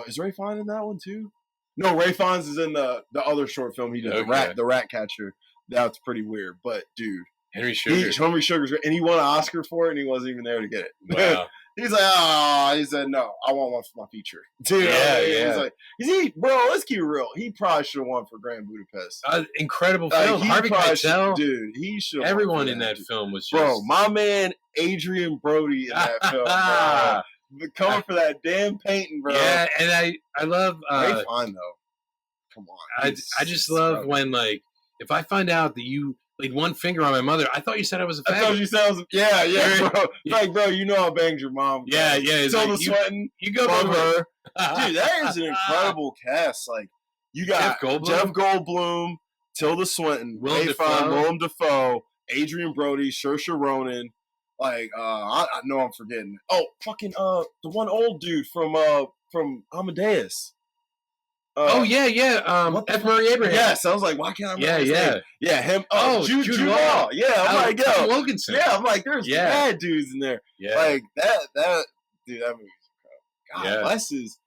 Is Ray Fiennes in that one too? No, Ray Fiennes is in the other short film he did, the Rat Catcher. That's pretty weird, but dude, Henry Sugar's great, and he won an Oscar for it, and he wasn't even there to get it. Wow. He's like, he said, no, I want one for my feature. Dude, yeah. He's like, bro, let's keep real. He probably should have won for Grand Budapest. Incredible film. Harvey Keitel. Dude, he should have. Everyone in that film was just... Bro, my man Adrian Brody in that film, bro. Coming for that damn painting, bro. Yeah, and I love... Very fine, though. Come on. I just love when, like, if I find out that you laid one finger on my mother, I thought you said I was a faggot. I thought you said I was yeah, bro. Like, bro, you know I banged your mom. Bro. Yeah. So the sweating. You go from her. Dude, that is an incredible cast. Like, you got Jeff Goldblum, Tilda Swinton, Willem Dafoe, Adrian Brody, Saoirse Ronan. Like, I know I'm forgetting. Oh, fucking the one old dude from Amadeus. F. Murray Abraham. Yes, I was like, why can't I remember his name? Yeah, him. Jude Law. Yeah, I'm like, yo, Wilkinson. Yeah, I'm like, there's bad dudes in there. Yeah, like that dude, that movie's incredible. God, Wes is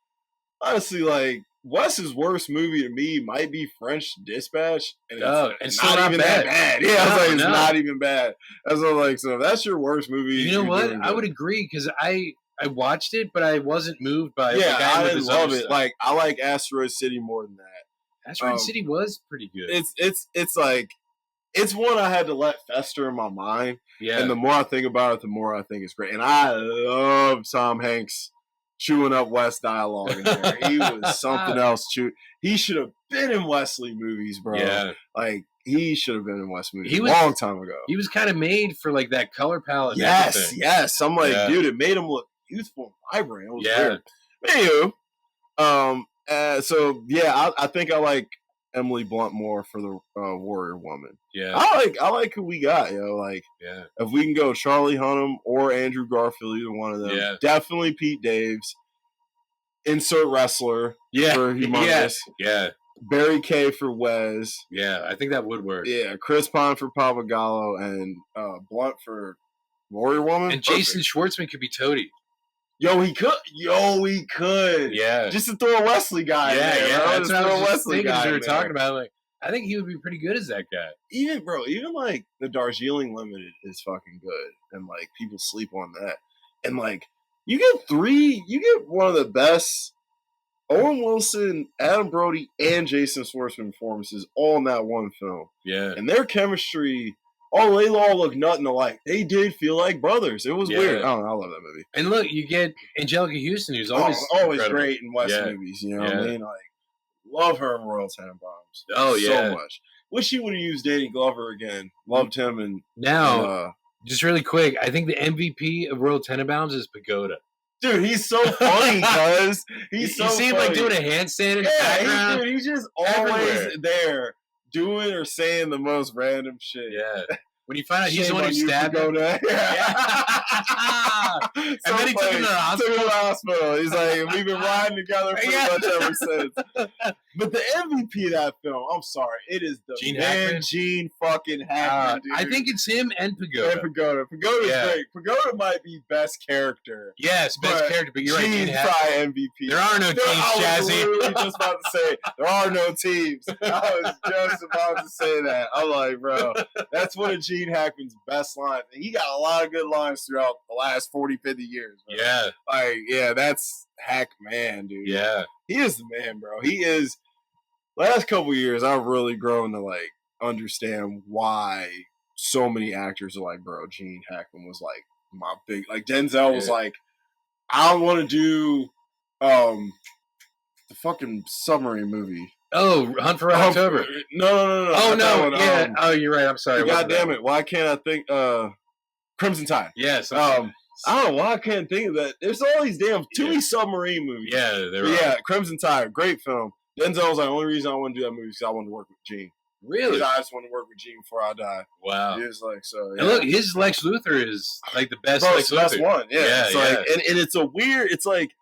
honestly like Wes's worst movie to me might be French Dispatch, and it's not even that bad. Yeah, I was like, it's not even bad. I was like, so if that's your worst movie, you know what? I would agree because I watched it, but I wasn't moved by it. Yeah, I didn't love it. Like, I like Asteroid City more than that. Asteroid City was pretty good. It's like, it's one I had to let fester in my mind. Yeah. And the more I think about it, the more I think it's great. And I love Tom Hanks chewing up Wes dialogue in there. He was something else. He should have been in Wesley movies, bro. Yeah. Like, he should have been in Wes movies a long time ago. He was kind of made for, like, that color palette. Yes. I'm like, dude, it made him look youthful and vibrant. It was weird. Anywho, so yeah, I think I like Emily Blunt more for the Warrior Woman. Yeah, I like who we got. Like, if we can go Charlie Hunnam or Andrew Garfield, either one of them. Definitely Pete Daves. Insert wrestler. For Humongous. Yeah. Barry Kay for Wes. Yeah, I think that would work. Yeah, Chris Pine for Pappagallo and Blunt for Warrior Woman. And Jason Schwartzman could be Toady. Yo, he could. Yeah. Just to throw a Wesley guy in there. That's what I was just thinking as we were talking about. Like, I think he would be pretty good as that guy. Even like the Darjeeling Limited is fucking good. And like people sleep on that. And like you get one of the best Owen Wilson, Adam Brody, and Jason Schwartzman performances all in that one film. Yeah. And their chemistry, they all look nothing alike. They did feel like brothers. It was weird. I don't know. I love that movie. And look, you get Angelica Houston, who's always great in West movies. You know what I mean? Like, love her in Royal Tenenbaums. Oh, yeah. So much. Wish she would have used Danny Glover again. Loved him. And now, just really quick, I think the MVP of Royal Tenenbaums is Pagoda. Dude, he's so funny, cuz. You see him, like, doing a handstand in the background? He's just always there doing or saying the most random shit. Yeah. When you find out he's the one who stabbed him. And then he took him to the hospital. He's like, we've been riding together pretty much ever since. But the MVP of that film, I'm sorry, it is the Gene fucking Hackman, dude. I think it's him and Pagoda. Pagoda's great. Pagoda might be best character. Yes, best character, but you're right. Gene's probably MVP. There are no teams, Jazzy. I was literally just about to say, there are no teams. I was just about to say that. I'm like, bro, that's one of Gene Hackman's best lines. And he got a lot of good lines throughout the last 40, 50 years. Bro. Yeah. Like, that's Hackman, dude. Yeah. He is the man, bro. He is. Last couple years, I've really grown to, like, understand why so many actors are like, bro, Gene Hackman was, like, my big like Denzel was Yeah. like, I want to do the fucking submarine movie. Oh, Hunt for Red October. No. Oh not that no, one. yeah. Oh, you're right. I'm sorry. God damn it! Why can't I think? Crimson Tide. Yes. I don't know why I can't think of that. There's all these damn too many submarine movies. Yeah, there are. Yeah, Crimson Tide, great film. Denzel's like, the only reason I want to do that movie is because I want to work with Gene. Really? I just want to work with Gene before I die. Wow. He was like, so. Yeah. And look, his Lex Luthor is like the best. Bro, Lex the best Luthor. one. Yeah. Yeah, it's like, and it's a weird. It's like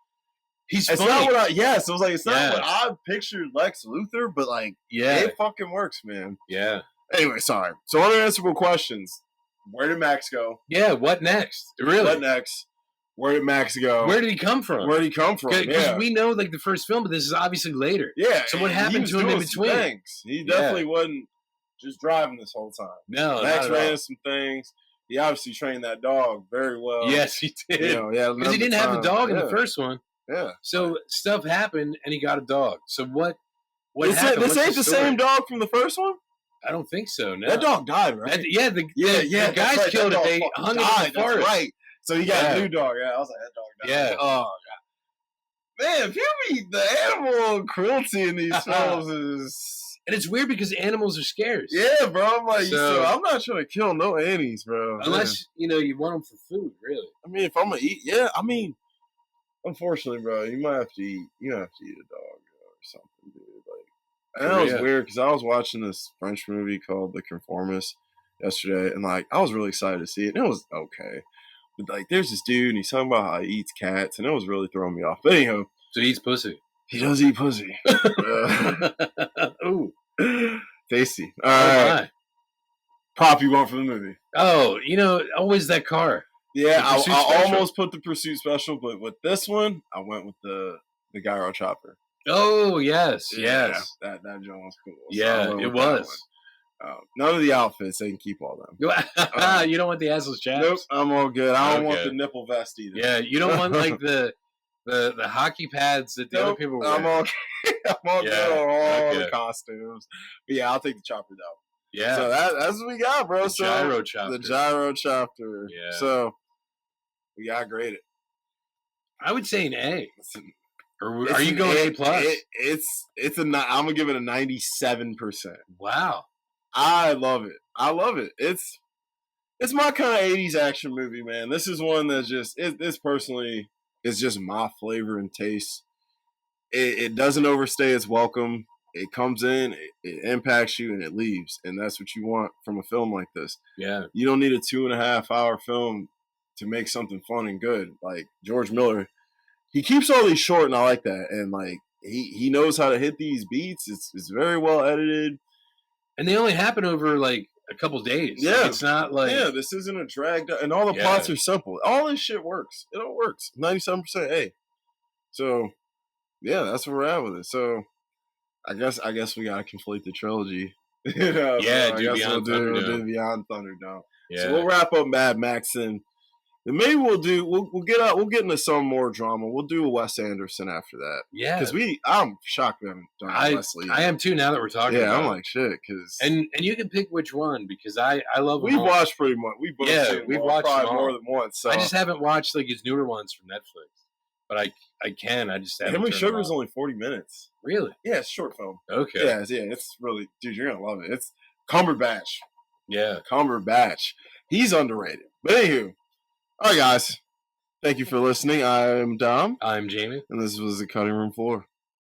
he's it's funny. not what I. Yes, it was like it's not Yeah. what I pictured Lex Luthor, but like it fucking works, man. Yeah. Anyway, sorry. So unanswerable questions. Where did Max go? Yeah. What next? Really? What next? Where did Max go? Where did he come from? Where did he come from? Because we know like the first film, but this is obviously later. Yeah. So what happened to him in between? Things. He definitely wasn't just driving this whole time. No, Max ran some things. He obviously trained that dog very well. Yes, he did. Because he didn't have the dog in the first one. Yeah. So stuff happened, and he got a dog. So what this happened? This ain't the same dog from the first one? I don't think so. No. That dog died, right? The guys killed it. They hung it in the forest. Right. So he got a new dog. Yeah, I was like, that dog died. Yeah. Oh, God. Man, the animal cruelty in these films is... And it's weird because animals are scarce. Yeah, bro. I'm like, so I'm not trying to kill no Annies, bro. Unless, you want them for food, really. I mean, if I'm going to eat, unfortunately, bro, you might have to eat. You have to eat a dog or something, dude. Like, and that was weird because I was watching this French movie called The Conformist yesterday, and like, I was really excited to see it. And it was okay. But like, there's this dude, and he's talking about how he eats cats, and it was really throwing me off. But anyhow, so he eats pussy. He does eat pussy. Ooh, tasty. All right, prop you want for the movie? Oh, always that car. Yeah, I almost put the Pursuit Special, but with this one, I went with the Gyro Chopper. Oh yes. That joint was cool. Yeah, so it was. None of the outfits, they can keep all them. You don't want the assless chaps? Nope, I'm all good. I don't want the nipple vest either. Yeah, you don't want like the hockey pads that the other people wear. I'm all good on all the costumes. But yeah, I'll take the chopper though. Yeah. So that's what we got, bro. The gyro chopper. The gyro chopper. Yeah. So we gotta grade it. I would say an A. Or are you going A plus? I'm gonna give it a 97%. Wow. I love it. It's my kind of 80s action movie, man. This is one that's just this personally is just my flavor and taste. It doesn't overstay its welcome. It comes in, it impacts you, and it leaves. And that's what you want from a film like this. Yeah. You don't need a 2.5 hour film to make something fun and good. Like George Miller, he keeps all these short, and I like that. And like he knows how to hit these beats. It's very well edited. And they only happen over like a couple days. Yeah. Like, it's not like this isn't a dragged out, and all the plots are simple. All this shit works. It all works. 97% A. So yeah, that's where we're at with it. So I guess we gotta complete the trilogy. Do Beyond Thunderdome. We'll do Beyond Thunderdome. Yeah. So we'll wrap up Mad Max and maybe we'll get into some more drama. We'll do a Wes Anderson after that. Yeah. Because I'm shocked we haven't done Wesley. I am too now that we're talking about I'm like shit. And you can pick which one because I love them. We've watched pretty much. We've watched probably more than once. So. I just haven't watched like his newer ones from Netflix. But I can. I just haven't. Henry Sugar's only 40 minutes. Really? Yeah, it's a short film. Okay. Yeah, it's really, dude, you're gonna love it. It's Cumberbatch. Yeah. Cumberbatch. He's underrated. But anywho, all right, guys. Thank you for listening. I'm Dom. I'm Jamie. And this was the Cutting Room Floor.